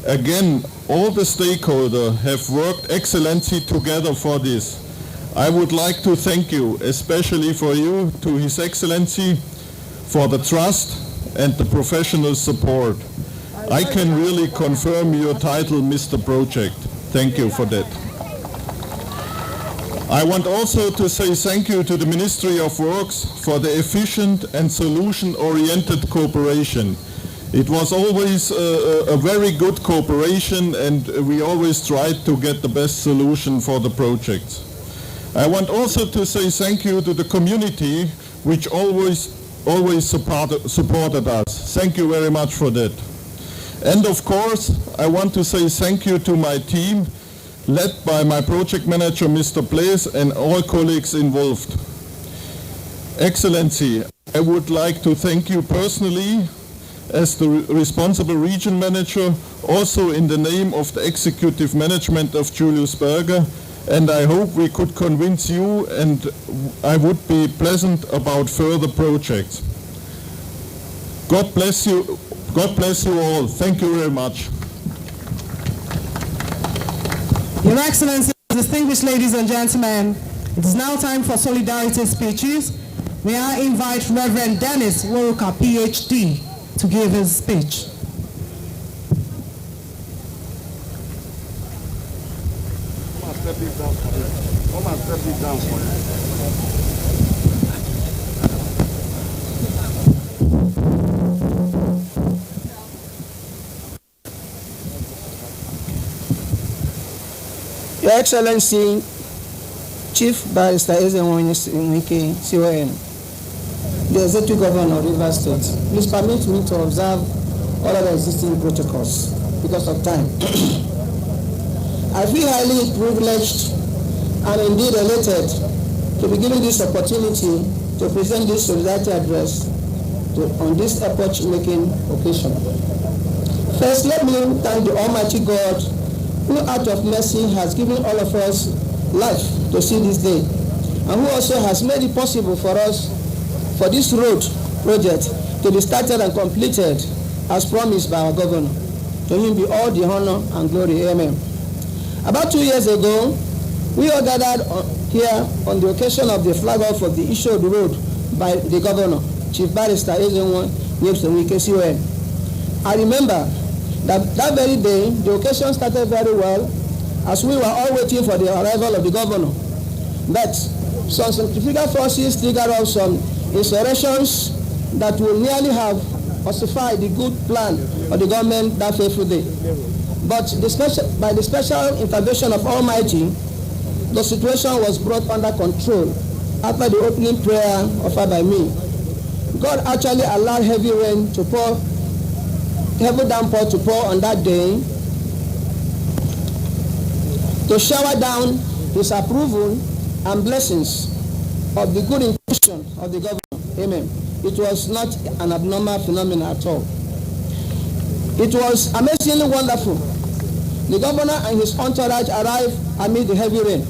Again, all the stakeholders have worked excellently together for this. I would like to thank you, especially for you, to His Excellency, for the trust and the professional support. I can really confirm your title, Mr. Project. Thank you for that. I want also to say thank you to the Ministry of Works for the efficient and solution-oriented cooperation. It was always a very good cooperation, and we always tried to get the best solution for the projects. I want also to say thank you to the community, which always supported us. Thank you very much for that. And of course, I want to say thank you to my team, led by my project manager, Mr. Blaise, and all colleagues involved. Excellency, I would like to thank you personally as the responsible region manager, also in the name of the executive management of Julius Berger, and I hope we could convince you, and I would be pleasant about further projects. God bless you. God bless you all. Thank you very much. Your Excellency, distinguished ladies and gentlemen, it is now time for solidarity speeches. May I invite Reverend Dennis Woruka, PhD, to give his speech. Your Excellency, Chief Barrister Ezenwonye Nwike, CON, the Executive Governor of Rivers State, please permit me to observe all of the existing protocols because of time. I feel highly privileged and indeed elated to be given this opportunity to present this solidarity address on this epoch-making occasion. First, let me thank the Almighty God, who out of mercy has given all of us life to see this day, and who also has made it possible for us, for this road project to be started and completed as promised by our governor. To him be all the honor and glory. Amen. About 2 years ago, we all gathered here on the occasion of the flag off of the issue of the road by the governor, Chief Barrister Ezenwonye Nwike, CON. I remember that very day, the occasion started very well, as we were all waiting for the arrival of the governor. But some centrifugal forces triggered off some insurrections that will nearly have ossified the good plan of the government that fateful day. But by the special intervention of Almighty, the situation was brought under control after the opening prayer offered by me. God actually allowed heavy rain to pour, heavy downpour to pour on that day, to shower down his approval and blessings of the good intention of the government. Amen. It was not an abnormal phenomenon at all. It was amazingly wonderful. The governor and his entourage arrived amid the heavy rain.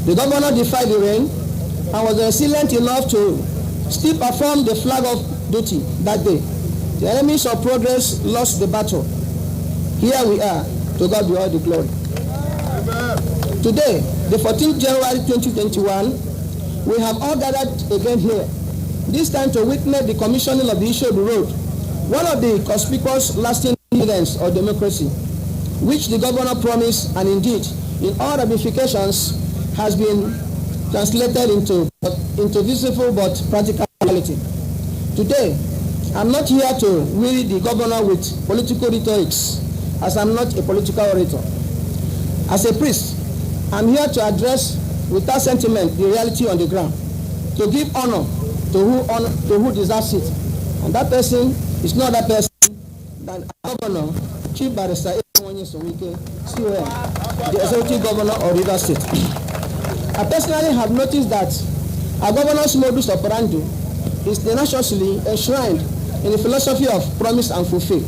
The governor defied the rain and was resilient enough to still perform the flag of duty that day. The enemies of progress lost the battle. Here we are. To God be all the glory. Amen. Today, the 14th January 2021, we have all gathered again here, this time to witness the commissioning of the issue of the road, one of the conspicuous lasting evidence of democracy, which the governor promised, and indeed, in all ramifications, has been translated into visible but practical reality. Today, I'm not here to weary the governor with political rhetorics, as I'm not a political orator. As a priest, I'm here to address without sentiment the reality on the ground, to give honor to who deserves it. And that person is no other person than our governor, Chief Barrister Ezenwonye Nwike, CON, the Executive Governor of Rivers State. I personally have noticed that our governor's modus operandi is tenaciously enshrined in the philosophy of promise and fulfill.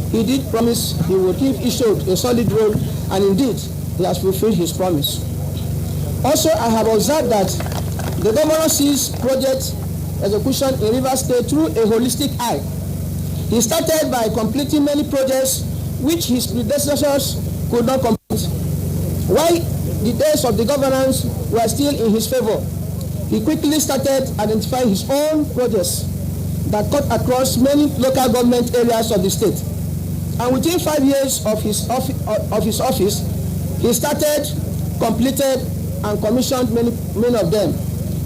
He did promise he would give issued a solid road, and indeed, he has fulfilled his promise. Also, I have observed that the governor sees project execution in Rivers State through a holistic eye. He started by completing many projects which his predecessors could not complete. While the days of the governance were still in his favor, he quickly started identifying his own projects that cut across many local government areas of the state. And within 5 years of his office, he started, completed, and commissioned many of them.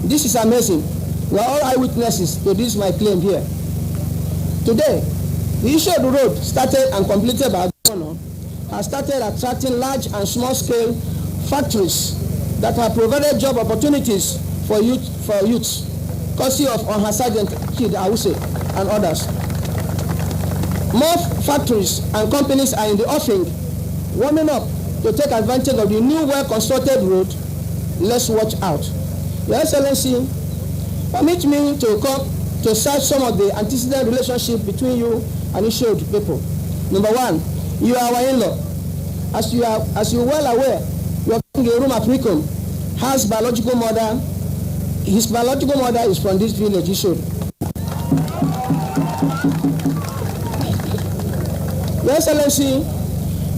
This is amazing. We are all eyewitnesses to this my claim here. Today, the issue of the road started and completed by the governor has started attracting large and small-scale factories that have provided job opportunities for youths, courtesy of Onha Sergeant Kid Awuse and others. More factories and companies are in the offing, warming up to take advantage of the new well-constructed road. Let's watch out. Your Excellency, permit me to come to cite some of the antecedent relationship between you and Ishiod people. Number one, you are our in-law. As you are well aware, your king Yerum Africum has biological mother. His biological mother is from this village, Ishiod. Your Excellency,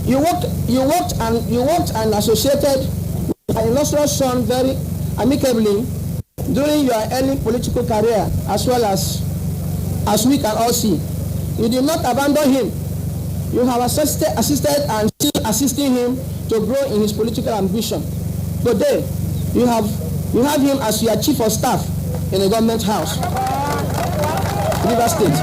you worked and associated with an illustrious son very amicably during your early political career, as well as we can all see. You did not abandon him. You have assisted and still assisting him to grow in his political ambition. Today, you have him as your chief of staff in a government house, Rivers State.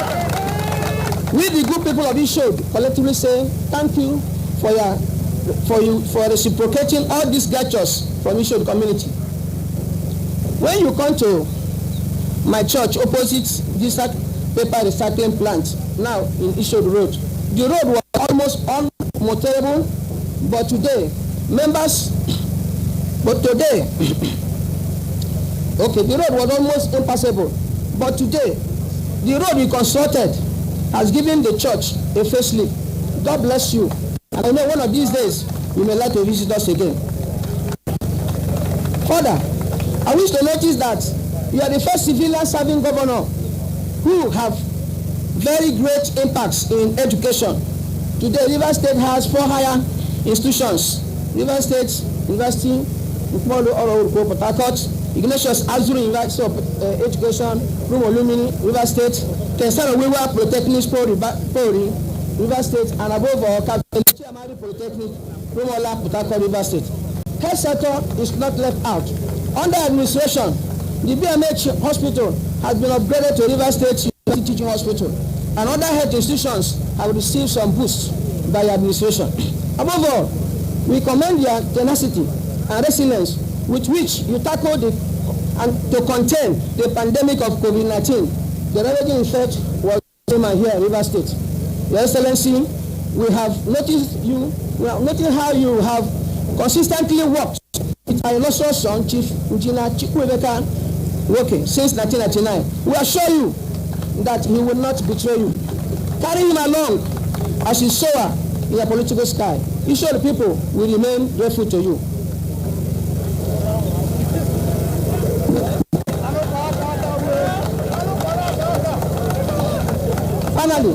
We, the good people of Ishiod, collectively say thank you for reciprocating all these gestures from Ishiod community. When you come to my church opposite this paper recycling plant, now in Ishiod Road, the road was almost unmotorable, but today, the road was almost impassable, but today, the road we constructed has given the church a facelift. God bless you. And I know one of these days, you may like to visit us again. Further, I wish to notice that you are the first civilian serving governor who have very great impacts in education. Today, Rivers State has 4 higher institutions. Rivers State University, Port Harcourt, Ignatius Azure University of Education, Rumolumini, Rivers State, Kensano Wiwa Polytechnic, Rivers State, and above all, Chiamari Polytechnic, Rumola, Port Harcourt, Rivers State. Health sector is not left out. Under administration, the BMH hospital has been upgraded to Rivers State University Teaching Hospital, and other health institutions have received some boosts by administration. Above all, we commend your tenacity and resilience with which you tackled to contain the pandemic of COVID-19. The ravaging effect was here in Rivers State. Your Excellency, we have noticed how you have consistently worked with our illustrious son, Chief Engineer Chukwuemeka Woke, since 1999. We assure you that he will not betray you. Carry him along as his sower in the political sky. Ishiod people will remain grateful to you. Finally,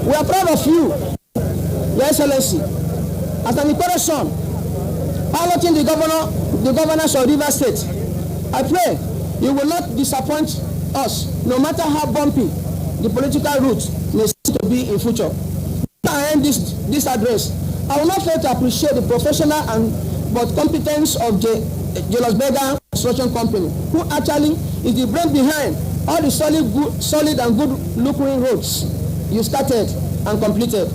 we are proud of you, Your Excellency, as an important son, piloting the governors of Rivers State. I pray you will not disappoint us, no matter how bumpy the political route may seem to be in future. I end this address. I will not fail to appreciate the professional but competence of the Julius Berger Construction Company, who actually is the brain behind all the solid and good-looking roads you started and completed.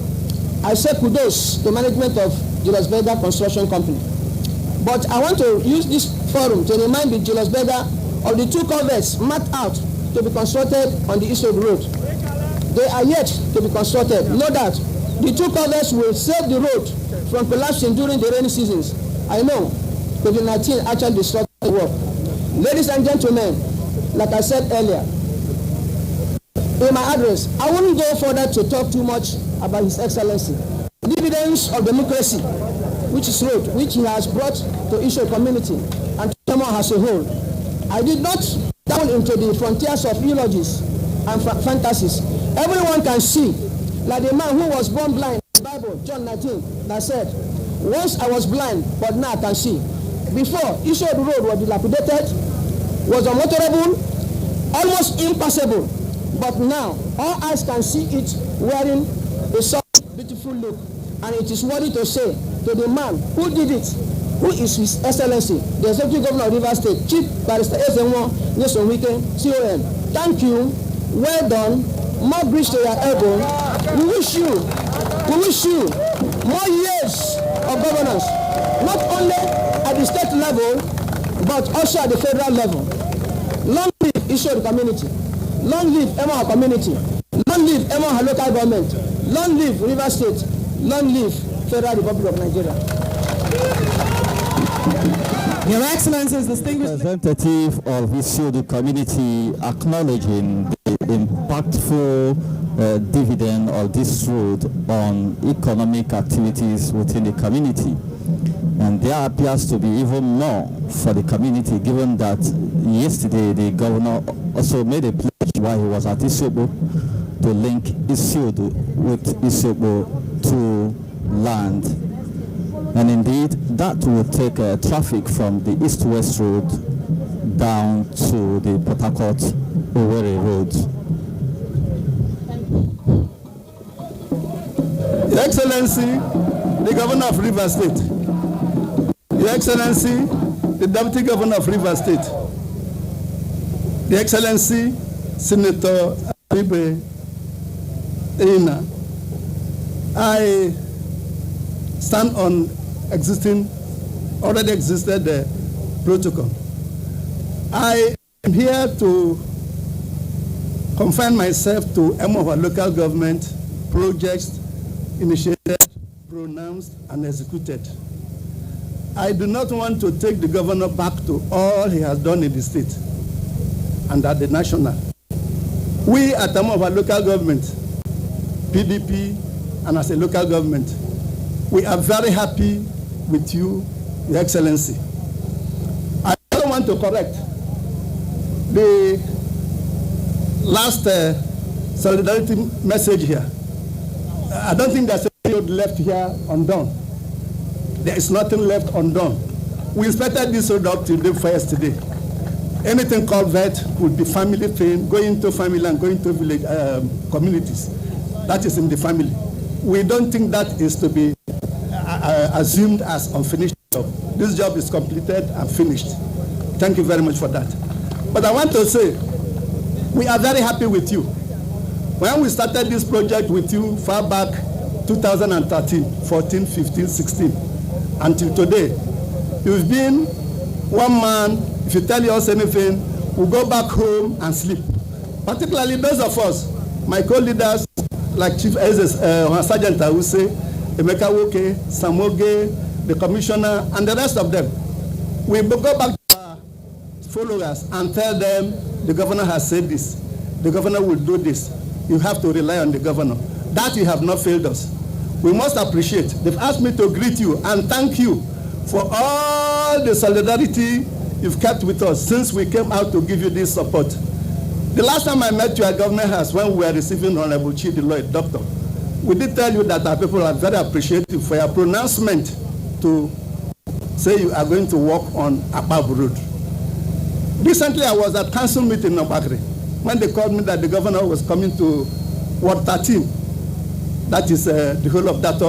I say kudos to management of Julius Berger Construction Company. But I want to use this forum to remind the Julius Berger of the 2 culverts marked out to be constructed on the Ishiod Road. They are yet to be constructed. Know that the 2 culverts will save the road from collapsing during the rainy seasons. I know COVID-19 actually disrupted the work. Ladies and gentlemen, like I said earlier, in my address, I won't go further to talk too much about His Excellency. The evidence of democracy, which is road, which he has brought to Isho community and to Emo as a whole. I did not down into the frontiers of eulogies and fantasies. Everyone can see, like the man who was born blind in the Bible, John 19, that said, once I was blind, but now I can see. Before, Isho road was dilapidated, was unmotorable, almost impassable. But now, all eyes can see it wearing a soft, beautiful look. And it is worthy to say to the man who did it, who is His Excellency, the Executive Governor of Rivers State, Chief Barrister Ezenwo Nyesonwike, CON. Thank you. Well done. More bridge to your elbow. We wish you more years of governance, not only at the state level, but also at the federal level. Long live Isho community. Long live Emo community. Long live Emo local government. Long live Rivers State. Long live Federal Republic of Nigeria. Your Excellencies, distinguished representative of Isiodu community acknowledging the impactful dividend of this road on economic activities within the community. And there appears to be even more for the community, given that yesterday the governor also made a pledge while he was at Isiobu to link Isiodu with Isiobu to land. And indeed, that will take traffic from the east-west road down to the Port Harcourt-Owerri road. Your Excellency, the Governor of Rivers State. Your Excellency, the Deputy Governor of Rivers State. Your Excellency, Senator Aribe Ina. I stand on already existed protocol. I am here to confine myself to Emo local government projects initiated, pronounced, and executed. I do not want to take the governor back to all he has done in the state and at the national. We at Emo local government, PDP, and as a local government, we are very happy with you, Your Excellency. I also want to correct the last solidarity message here. I don't think there's anything left here undone. There is nothing left undone. We inspected this road up till the first today. Anything called that would be family thing, going to family and going to village communities. That is in the family. We don't think that is to be assumed as unfinished job. This job is completed and finished. Thank you very much for that. But I want to say, we are very happy with you. When we started this project with you far back, 2013, 14, 15, 16, until today, you've been one man. If you tell us anything, we'll go back home and sleep. Particularly those of us, my co-leaders, like Chief Sergeant Awuse, Emeka Woke, Samoge, the commissioner, and the rest of them. We go back to our followers and tell them the governor has said this. The governor will do this. You have to rely on the governor. That you have not failed us. We must appreciate. They've asked me to greet you and thank you for all the solidarity you've kept with us since we came out to give you this support. The last time I met you at Government House when we were receiving Honorable Chidi Lloyd, Doctor, we did tell you that our people are very appreciative for your pronouncement to say you are going to work on Akpabu Road. Recently, I was at council meeting in Obakri when they called me that the governor was coming to Ward 13. That is the whole of that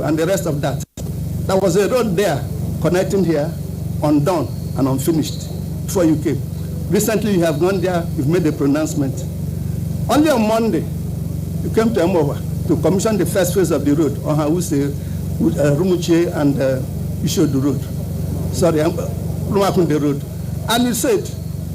and the rest of that. There was a road there connecting here, undone and unfinished before you came. Recently, you have gone there, you've made a pronouncement. Only on Monday, you came to Emowa to commission the first phase of the road, Ohawuse, Rumuche, and Ishodu Road. Sorry, Rumakunde Road. And you said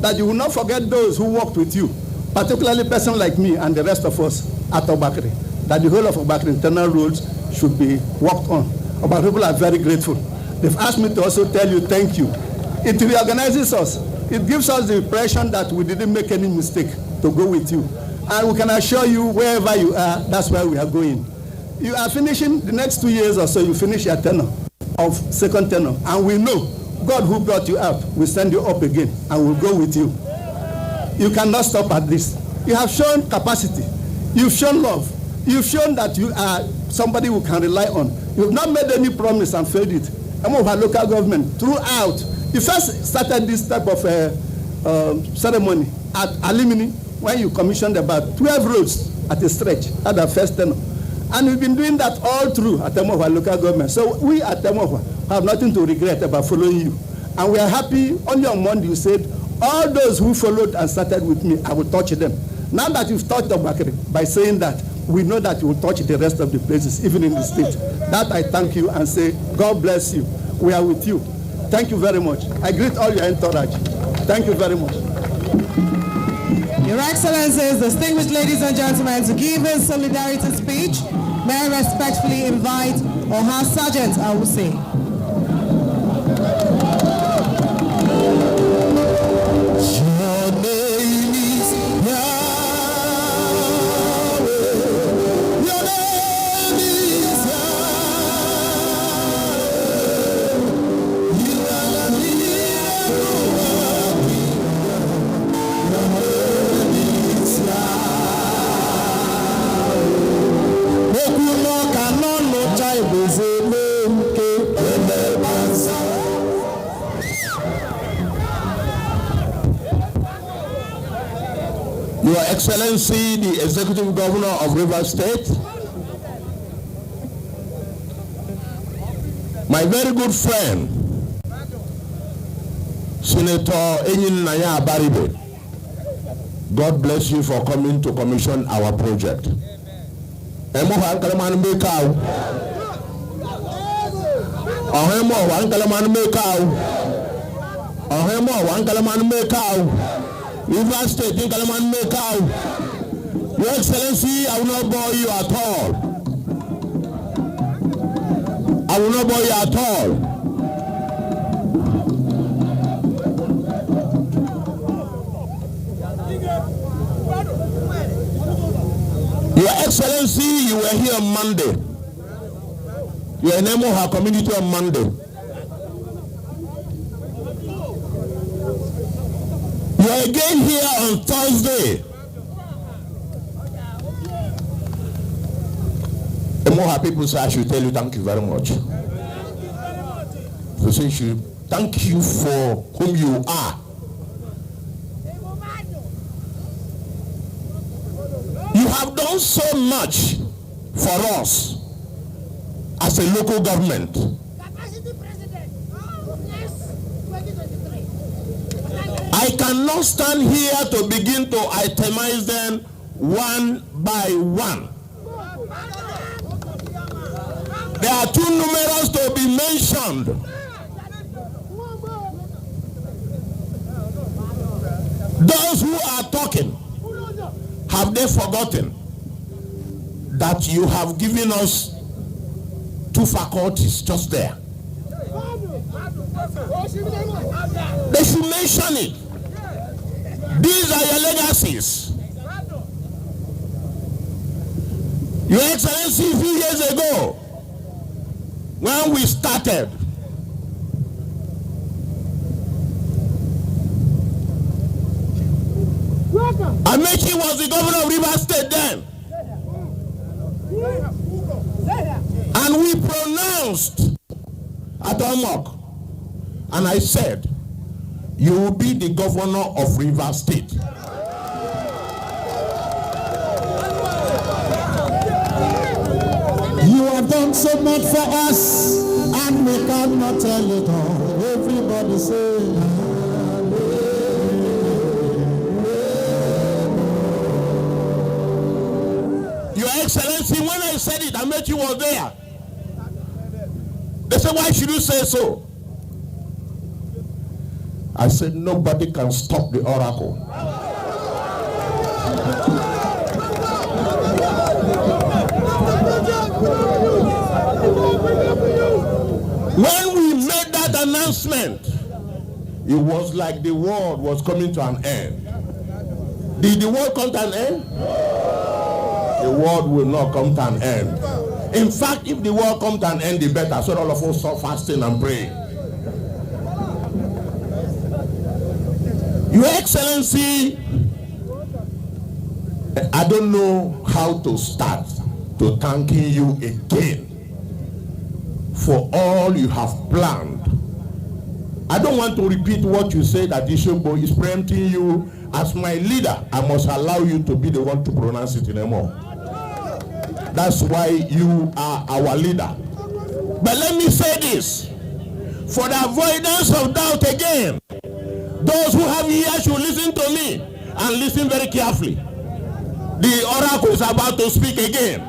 that you will not forget those who worked with you, particularly a person like me and the rest of us at Obakri, that the whole of Obakri internal roads should be worked on. Obakri people are very grateful. They've asked me to also tell you thank you. It reorganizes us. It gives us the impression that we didn't make any mistake to go with you. And we can assure you, wherever you are, that's where we are going. You are finishing the next 2 years or so, you finish your tenure of second tenure. And we know God who brought you up will send you up again and will go with you. You cannot stop at this. You have shown capacity. You've shown love. You've shown that you are somebody who can rely on. You've not made any promise and failed it. Some of our local government throughout. You first started this type of ceremony at Alimini when you commissioned about 12 roads at a stretch at the first tenure. And we've been doing that all through at some of our local government. So we at Temohua have nothing to regret about following you. And we are happy. Only on Monday you said, all those who followed and started with me, I will touch them. Now that you've touched Obakere by saying that, we know that you will touch the rest of the places, even in the state. That I thank you and say, God bless you. We are with you. Thank you very much. I greet all your entourage. Thank you very much. Your Excellencies, distinguished ladies and gentlemen, to give his solidarity speech, may I respectfully invite Oha Sergeant Awuse. Your Excellency, the Executive Governor of Rivers State, my very good friend, Senator Enyin Naya Baribe, God bless you for coming to commission our project. Rivers State, Your Excellency, I will not bore you at all. I will not bore you at all. Your Excellency, you were here on Monday. You are in Emoha community on Monday. You are again here on Thursday. Emoha people say I should tell you thank you very much. So say should thank you for whom you are. You have done so much for us as a local government. I cannot stand here to begin to itemize them one by one. They are too numerous to be mentioned. Those who are talking, have they forgotten that you have given us 2 faculties just there? They should mention it. These are your legacies. Your Excellency, a few years ago, when we started, Amechi was the governor of Rivers State then. And we pronounced at Omok, and I said, you will be the governor of Rivers State. You have done so much for us, and we cannot tell it all. Everybody say, Your Excellency, when I said it, Amechi was there. They said, why should you say so? I said, nobody can stop the oracle. When we made that announcement, it was like the world was coming to an end. Did the world come to an end? The world will not come to an end. In fact, if the world comes to an end, the better. So all of us start fasting and praying. Your Excellency, I don't know how to start to thanking you again for all you have planned. I don't want to repeat what you said that Ishobo is preempting you. As my leader, I must allow you to be the one to pronounce it anymore. That's why you are our leader. But let me say this, for the avoidance of doubt again, those who have ears should listen to me and listen very carefully. The oracle is about to speak again.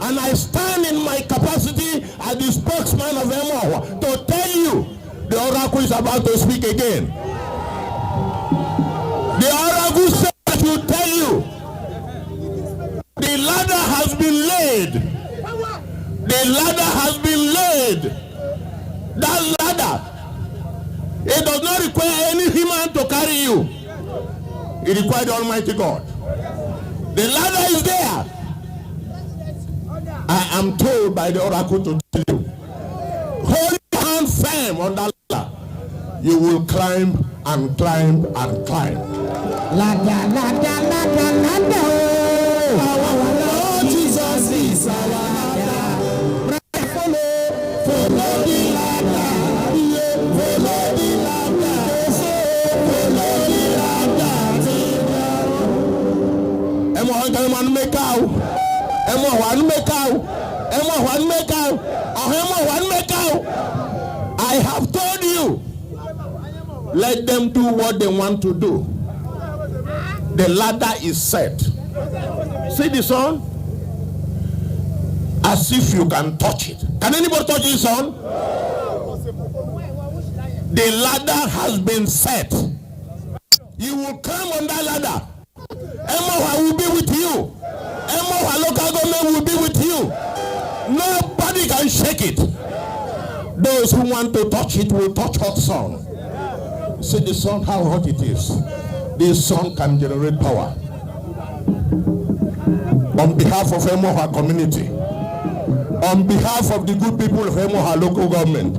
And I stand in my capacity as the spokesman of Emohua to tell you the oracle is about to speak again. The oracle said I should tell you the ladder has been laid. The ladder has been laid. That ladder, it does not require any human to carry you. It requires the Almighty God. The ladder is there. I am told by the oracle to tell you, hold your hand firm on that ladder. You will climb and climb and climb. Ladder, ladder, ladder, ladder. Our Lord Jesus is our ladder. Follow the ladder. Follow the ladder. Follow the ladder. I have told you, let them do what they want to do. The ladder is set. See the sun? As if you can touch it. Can anybody touch the sun? The ladder has been set. You will climb on that ladder. Emoha will be with you. Emoha local government will be with you. Nobody can shake it. Those who want to touch it will touch hot sun. See the sun, how hot it is. This sun can generate power. On behalf of Emoha community, on behalf of the good people of Emoha local government,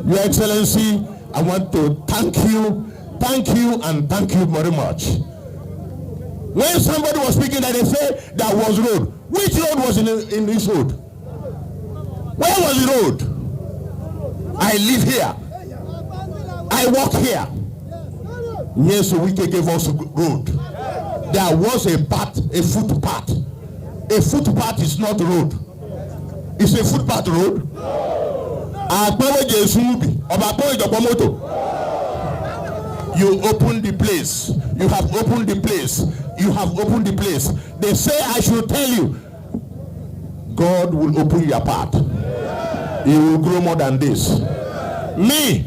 Your Excellency, I want to thank you and thank you very much. When somebody was speaking that they say there was road. Which road was in this road? Where was the road? I live here. I walk here. Yes, Wike gave us a road. There was a path, a footpath. A footpath is not a road. It's a footpath road. You open the place. You have opened the place. You have opened the place. They say I should tell you, God will open your path. You will grow more than this. Me,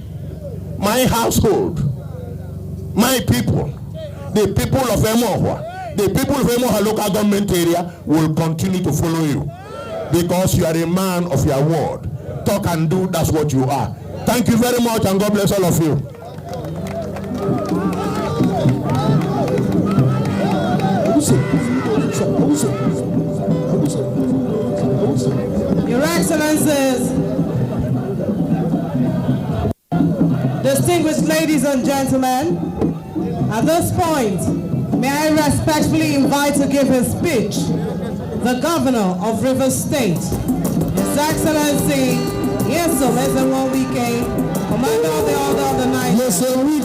my household, my people, the people of Emohua, the people of Emohua local government area will continue to follow you because you are a man of your word. Talk and do, that's what you are. Thank you very much and God bless all of you. Your Excellencies, distinguished ladies and gentlemen, at this point, may I respectfully invite to give his speech the Governor of Rivers State, His Excellency, yes, so less than 1 weekend, Commander of the Order of the Night. Yes, sir, we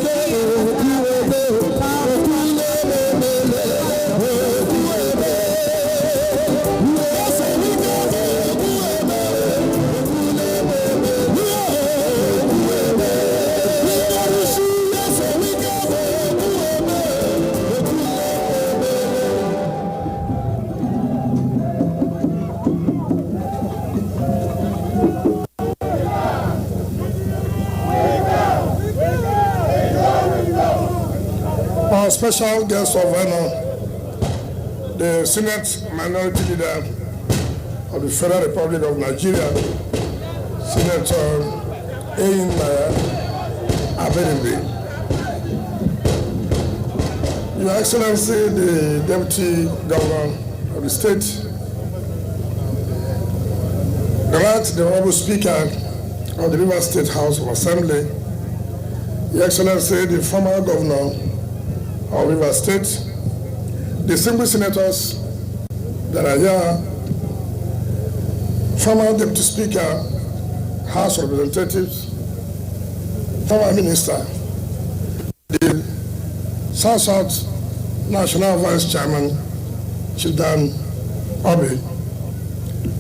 Our special guest of honor, the Senate Minority Leader of the Federal Republic of Nigeria, Senator Aberimbe. Your Excellency, the Deputy Governor of the state, the Honorable Speaker of the Rivers State House of Assembly, Your Excellency, the former Governor of Rivers State, distinguished senators that are here, former Deputy Speaker, House of Representatives, former Minister, the South-South National Vice Chairman, Chidan Obi,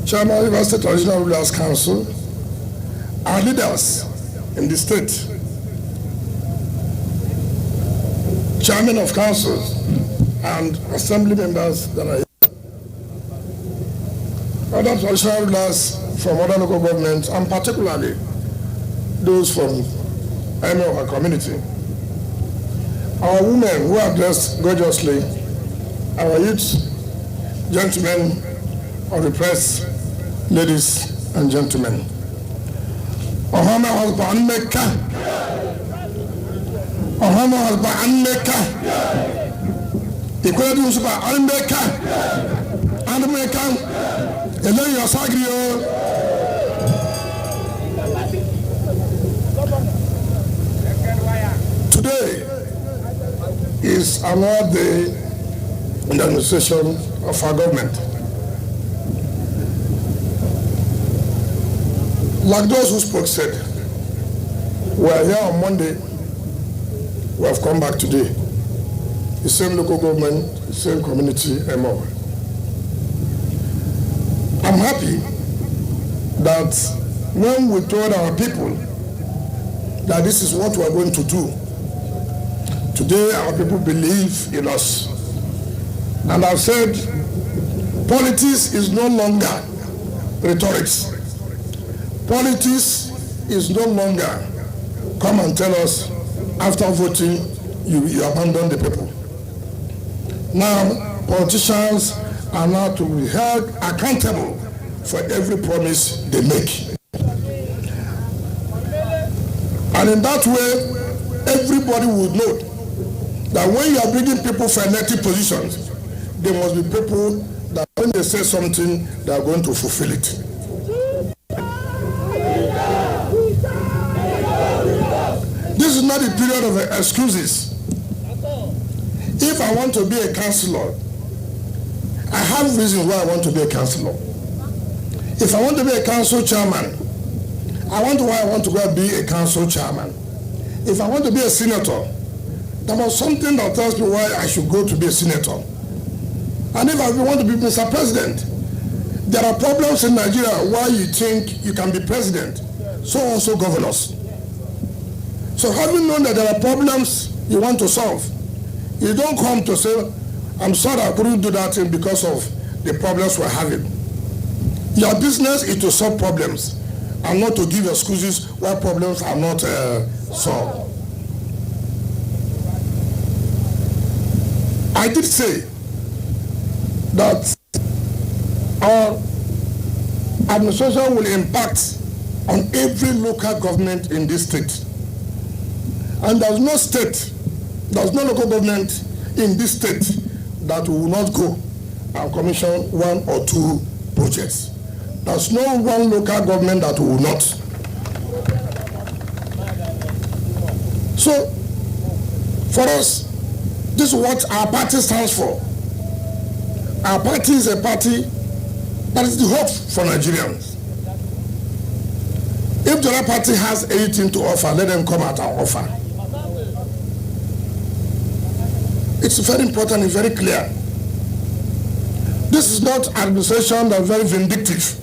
Chairman of Rivers State Original Rulers Council, our leaders in the state, Chairman of councils, and assembly members that are here. Other traditional rulers from other local governments, and particularly those from our community. Our women who are dressed gorgeously, our youth, gentlemen of the press, ladies and gentlemen. Ohama husband Mecca. Ohama husband Mecca. Equality was about Mecca. And Mecca. And then you're Sagrio. Today is another day in the administration of our government. Like those who spoke said, we are here on Monday, we have come back today. The same local government, the same community, and more. I'm happy that when we told our people that this is what we are going to do, today our people believe in us. And I've said, politics is no longer rhetorics. Politics is no longer come and tell us after voting you abandon the people. Now politicians are now to be held accountable for every promise they make. And in that way, everybody would know that when you are bringing people for elected positions, there must be people that when they say something, they are going to fulfill it. This is not a period of excuses. If I want to be a councillor, I have reasons why I want to be a councillor. If I want to be a council chairman, I want to go and be a council chairman. If I want to be a senator, there was something that tells me why I should go to be a senator. And if I want to be Mr. President, there are problems in Nigeria why you think you can be president, so also governors. So having known that there are problems you want to solve, you don't come to say, I'm sorry I couldn't do that thing because of the problems we're having. Your business is to solve problems and not to give excuses why problems are not solved. I did say that our administration will impact on every local government in this state. And there's no state, there's no local government in this state that will not go and commission one or two projects. There's no one local government that will not. So, for us, this is what our party stands for. Our party is a party that is the hope for Nigerians. If the other party has anything to offer, let them come out and offer. It's very important and very clear. This is not administration that is very vindictive.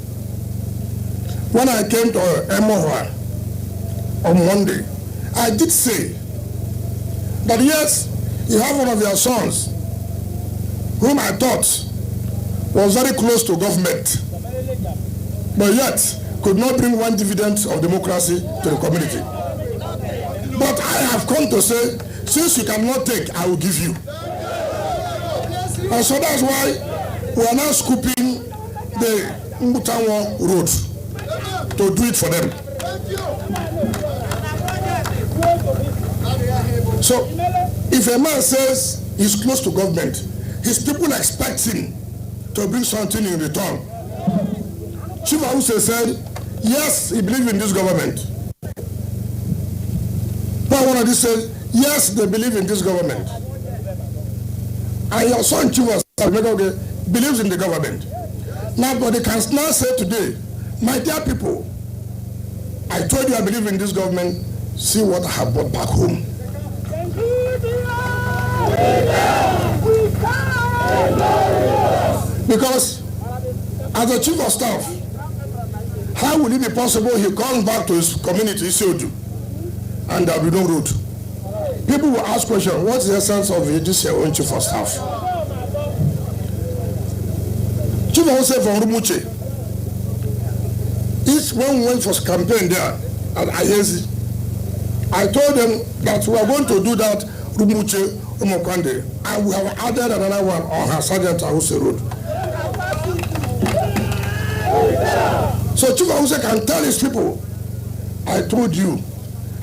When I came to Emohua on Monday, I did say that yes, you have one of your sons whom I thought was very close to government, but yet could not bring one dividend of democracy to the community. But I have come to say, since you cannot take, I will give you. And so that's why We are now scooping the Mbutanwa road to do it for them. So, if a man says he's close to government, his people expect him to bring something in return. Chief Awuse said, yes, he believes in this government. Pawanadi said, yes, they believe in this government. And your son Chief believes in the government. Now, but they can now say today, my dear people, I told you I believe in this government, see what I have brought back home. Because as a chief of staff, how will it be possible he comes back to his community, Isiodu, and there will be no road? People will ask questions, what's the essence of this your own chief of staff? Chief of staff from Rumuche, each when we went for campaign there at Ayezi, I told them that we are going to do that Rumuche Umokande, and we have added another one on her Sergeant Awuse Road. So Chief Awuse can tell his people, I told you,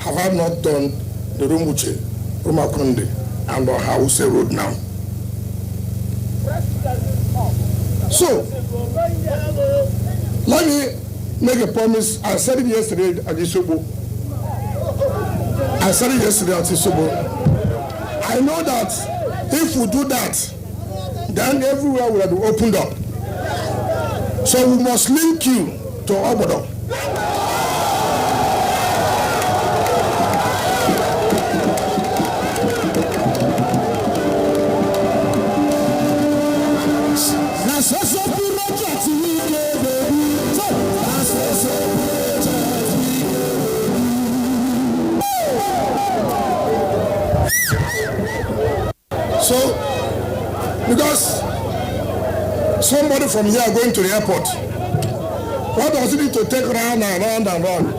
have I not done the Rumuche Umokande and on her Awuse Road now? So, let me make a promise. I said it yesterday at Isobo. I know that if we do that, then everywhere will be opened up. So we must link you to Obodo. So, because somebody from here going to the airport, what does it need to take round and round and round?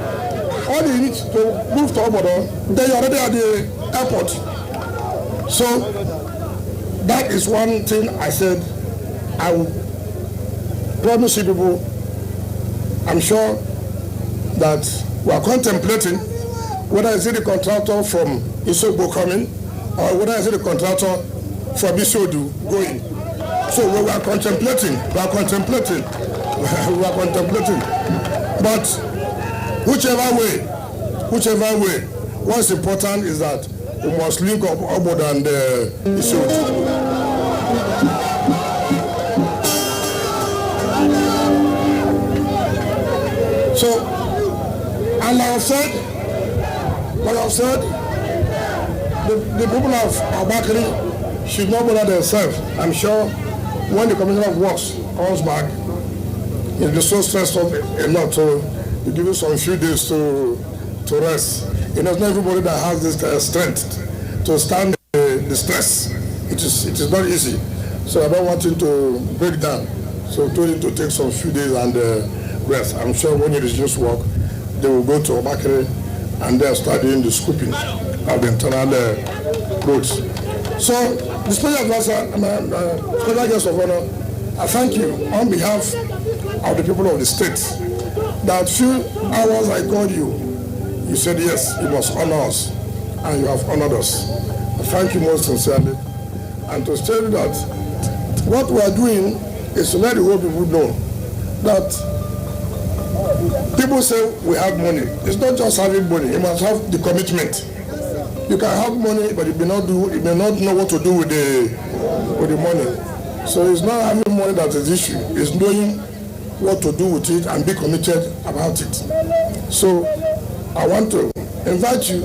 All you need to move to Obodo, then you're already at the airport. So, that is one thing I said I will promise you people. I'm sure that we are contemplating whether it's the contractor from Isobo coming or whether it's the contractor from Isodu going. So we are contemplating. But whichever way, what's important is that we must link up Obodo and Isodu. So, and like I've said, the people of Abakari should not bother themselves. I'm sure when the Commissioner of Works comes back, he'll be so stressed out a lot, so he'll give you some few days to rest. It's not everybody that has this strength to stand the stress. It is not easy. So I don't want him to break down. So I told him to take some few days and rest. I'm sure when he resumes work, they will go to Obakere and they'll start doing the scooping of the internal roads. So, the special guest of honor, I thank you on behalf of the people of the state. That few hours I called you, you said yes, you must honor us, and you have honored us. I thank you most sincerely. And to tell you that what we are doing is to let the whole people know that people say we have money. It's not just having money. You must have the commitment. You can have money, but you may not know what to do with the money. So it's not having money that is the issue. It's knowing what to do with it and be committed about it. So I want to invite you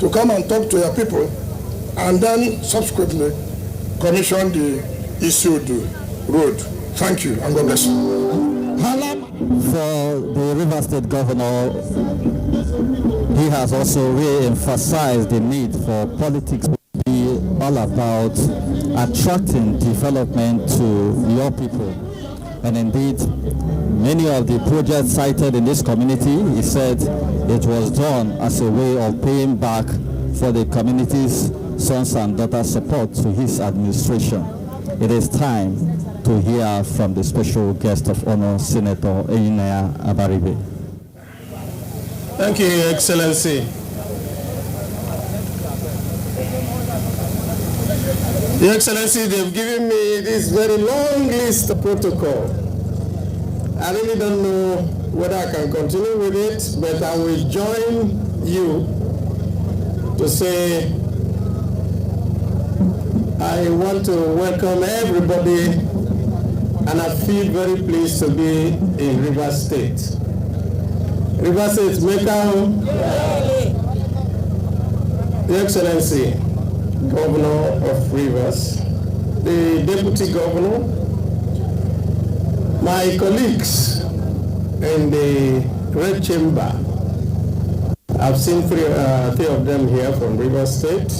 to come and talk to your people, and then subsequently commission the Isiodu road. Thank you, and God bless you. For the River State Governor, he has also re-emphasized the need for politics to be all about attracting development to your people. And indeed, many of the projects cited in this community, he said it was done as a way of paying back for the community's sons and daughters' support to his administration. It is time to hear from the special guest of honor, Senator Eyinaya Abaribe. Thank you, Your Excellency. Your Excellency, they've given me this very long list of protocol. I really don't know whether I can continue with it, but I will join you to say I want to welcome everybody, and I feel very pleased to be in Rivers State. Rivers State, Mekao, Your Excellency, Governor of Rivers, the Deputy Governor, my colleagues in the Red Chamber. I've seen three of them here from Rivers State,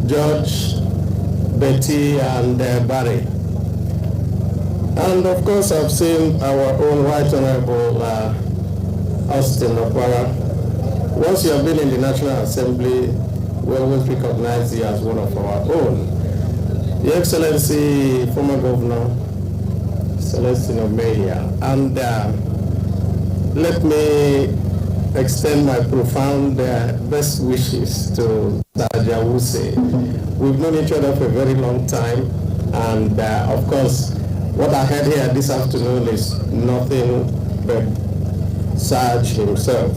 George, Betty, and Barry. And of course, I've seen our own Right Honorable Austin Okwara. Once you have been in the National Assembly, we always recognize you as one of our own. Your Excellency, former Governor Celestino Meya, and let me extend my profound best wishes to Saja Wuse. We've known each other for a very long time, and of course, what I heard here this afternoon is nothing but Saj himself.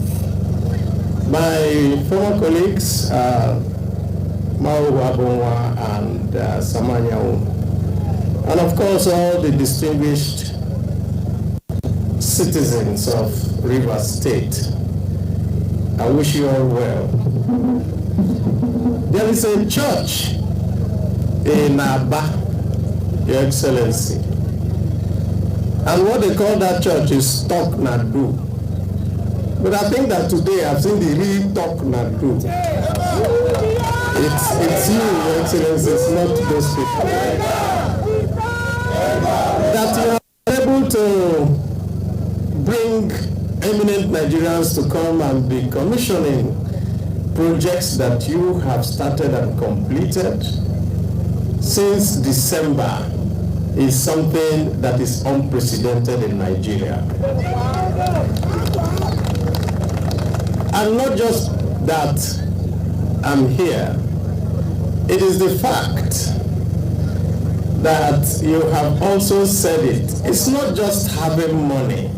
My former colleagues, Mao Wabonwa and Samanyao, and of course all the distinguished citizens of Rivers State, I wish you all well. There is a church in Aba, Your Excellency, and what they call that church is Tok Nadu. But I think that today I've seen the real Tok Nadu. It's you, Your Excellency, it's not those people. That you are able to bring eminent Nigerians to come and be commissioning projects that you have started and completed since December is something that is unprecedented in Nigeria. And not just that I'm here, it is the fact that you have also said it. It's not just having money.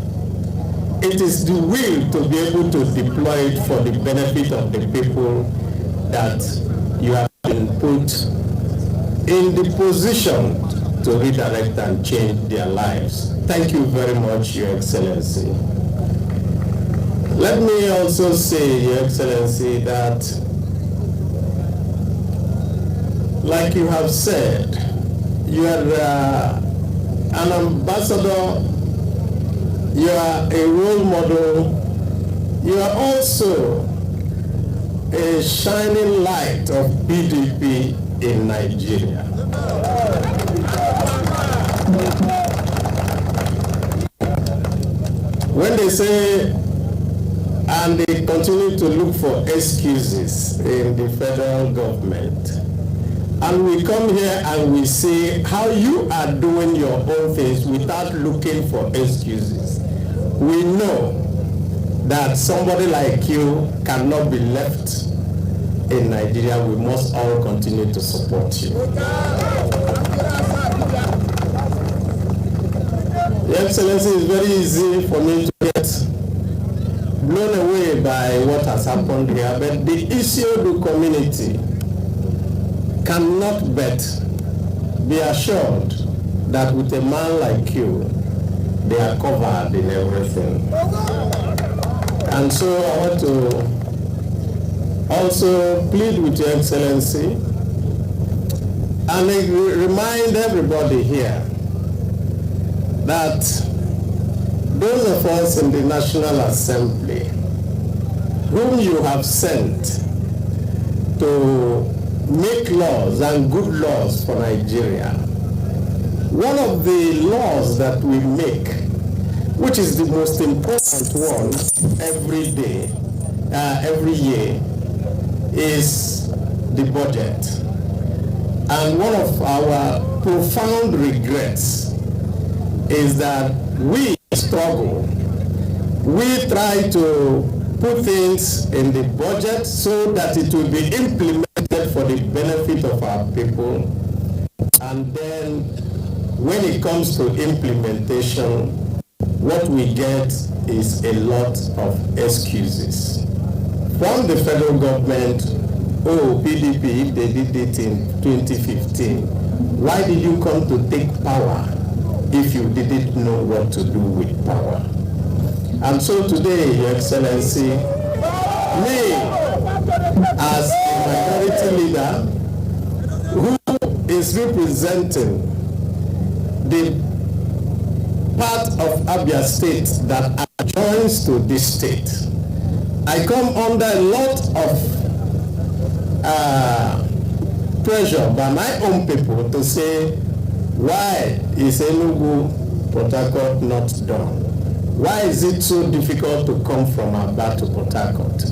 It is the will to be able to deploy it for the benefit of the people that you have been put in the position to redirect and change their lives. Thank you very much, Your Excellency. Let me also say, Your Excellency, that, like you have said, you are an ambassador, you are a role model, you are also a shining light of PDP in Nigeria. When they say, and they continue to look for excuses in the federal government, and we come here and we see how you are doing your own things without looking for excuses, we know that somebody like you cannot be left in Nigeria. We must all continue to support you. Your Excellency, it's very easy for me to get blown away by what has happened here, but the Isiodu community cannot but be assured that with a man like you, they are covered in everything. And so I want to also plead with Your Excellency and remind everybody here that those of us in the National Assembly whom you have sent to make laws and good laws for Nigeria, one of the laws that we make, which is the most important one every day, every year, is the budget. And one of our profound regrets is that we struggle. We try to put things in the budget so that it will be implemented for the benefit of our people. And then when it comes to implementation, what we get is a lot of excuses. From the federal government, oh, PDP, if they did it in 2015, why did you come to take power if you didn't know what to do with power? And so today, Your Excellency, me, as a minority leader who is representing the part of Abia State that adjoins to this state, I come under a lot of pressure by my own people to say, why is Enugu Port Harcourt not done? Why is it so difficult to come from Aba to Port Harcourt?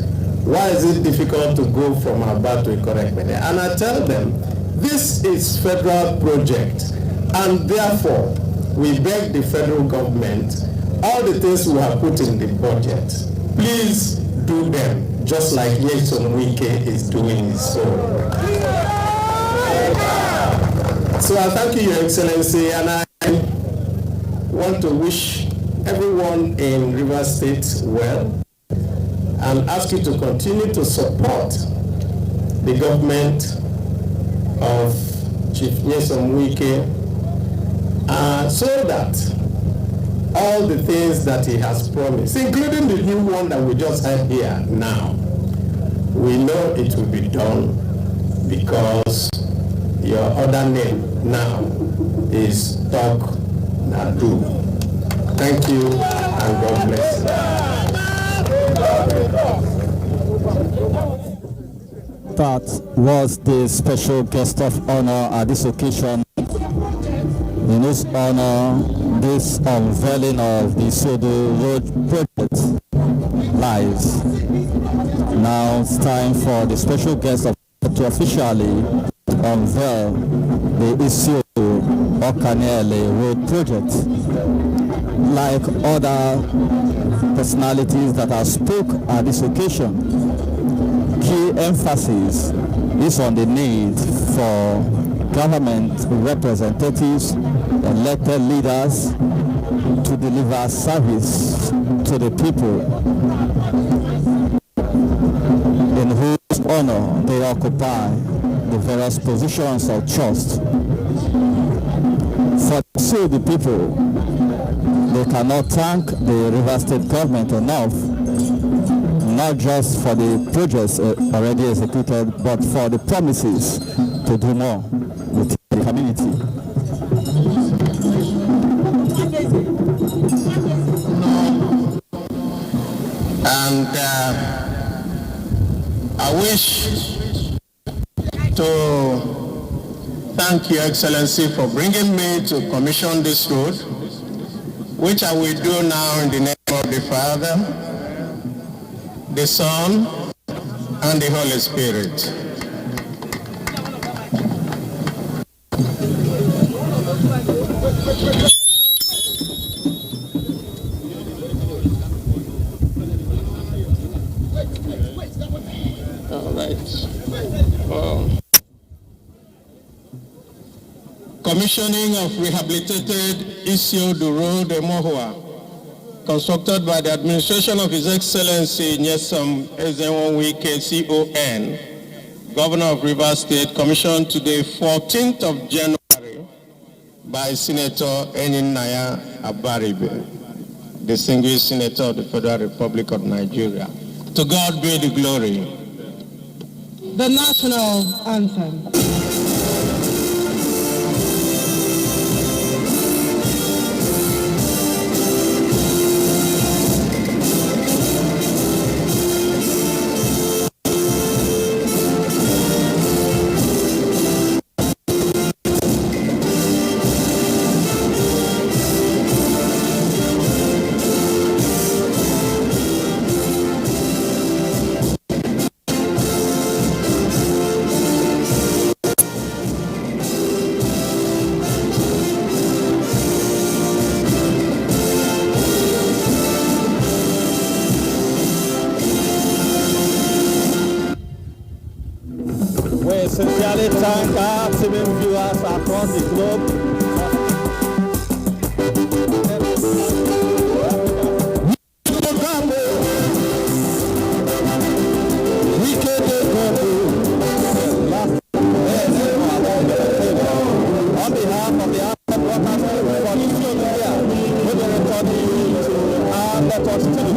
Why is it difficult to go from Aba to Ikorekmene? And I tell them, this is federal project, and therefore we beg the federal government, all the things we have put in the budget, please do them, just like Nyesom Wike is doing so. So I thank you, Your Excellency, and I want to wish everyone in Rivers State well, and ask you to continue to support the government of Chief Nyesom Wike, so that all the things that he has promised, including the new one that we just had here now, we know it will be done, because your other name now is Talk Nadu. Thank you, and God bless you. That was the special guest of honor at this occasion. In his honor, this unveiling of the Sodo Road project lies. Now it's time for the special guest of to officially unveil the Isiodo Okanele Road project. Like other personalities that have spoke at this occasion, key emphasis is on the need for government representatives, elected leaders, to deliver service to the people in whose honor they occupy the various positions of trust. For so the people, they cannot thank the Rivers State government enough, not just for the projects already executed, but for the promises to do more with the community. And I wish to thank Your Excellency for bringing me to commission this road, which I will do now in the name of the Father, the Son, and the Holy Spirit. All right. Commissioning of rehabilitated Isiodo Road, Emohua, constructed by the administration of His Excellency Nyesom Wike, CON, Governor of Rivers State, commissioned today, 14th of January, by Senator Eninaya Abaribe, distinguished Senator of the Federal Republic of Nigeria. To God be the glory. The national anthem. We sincerely thank our TV viewers across the globe. On behalf of the Arab Broadcasting for this show here, we will return you to our network studio.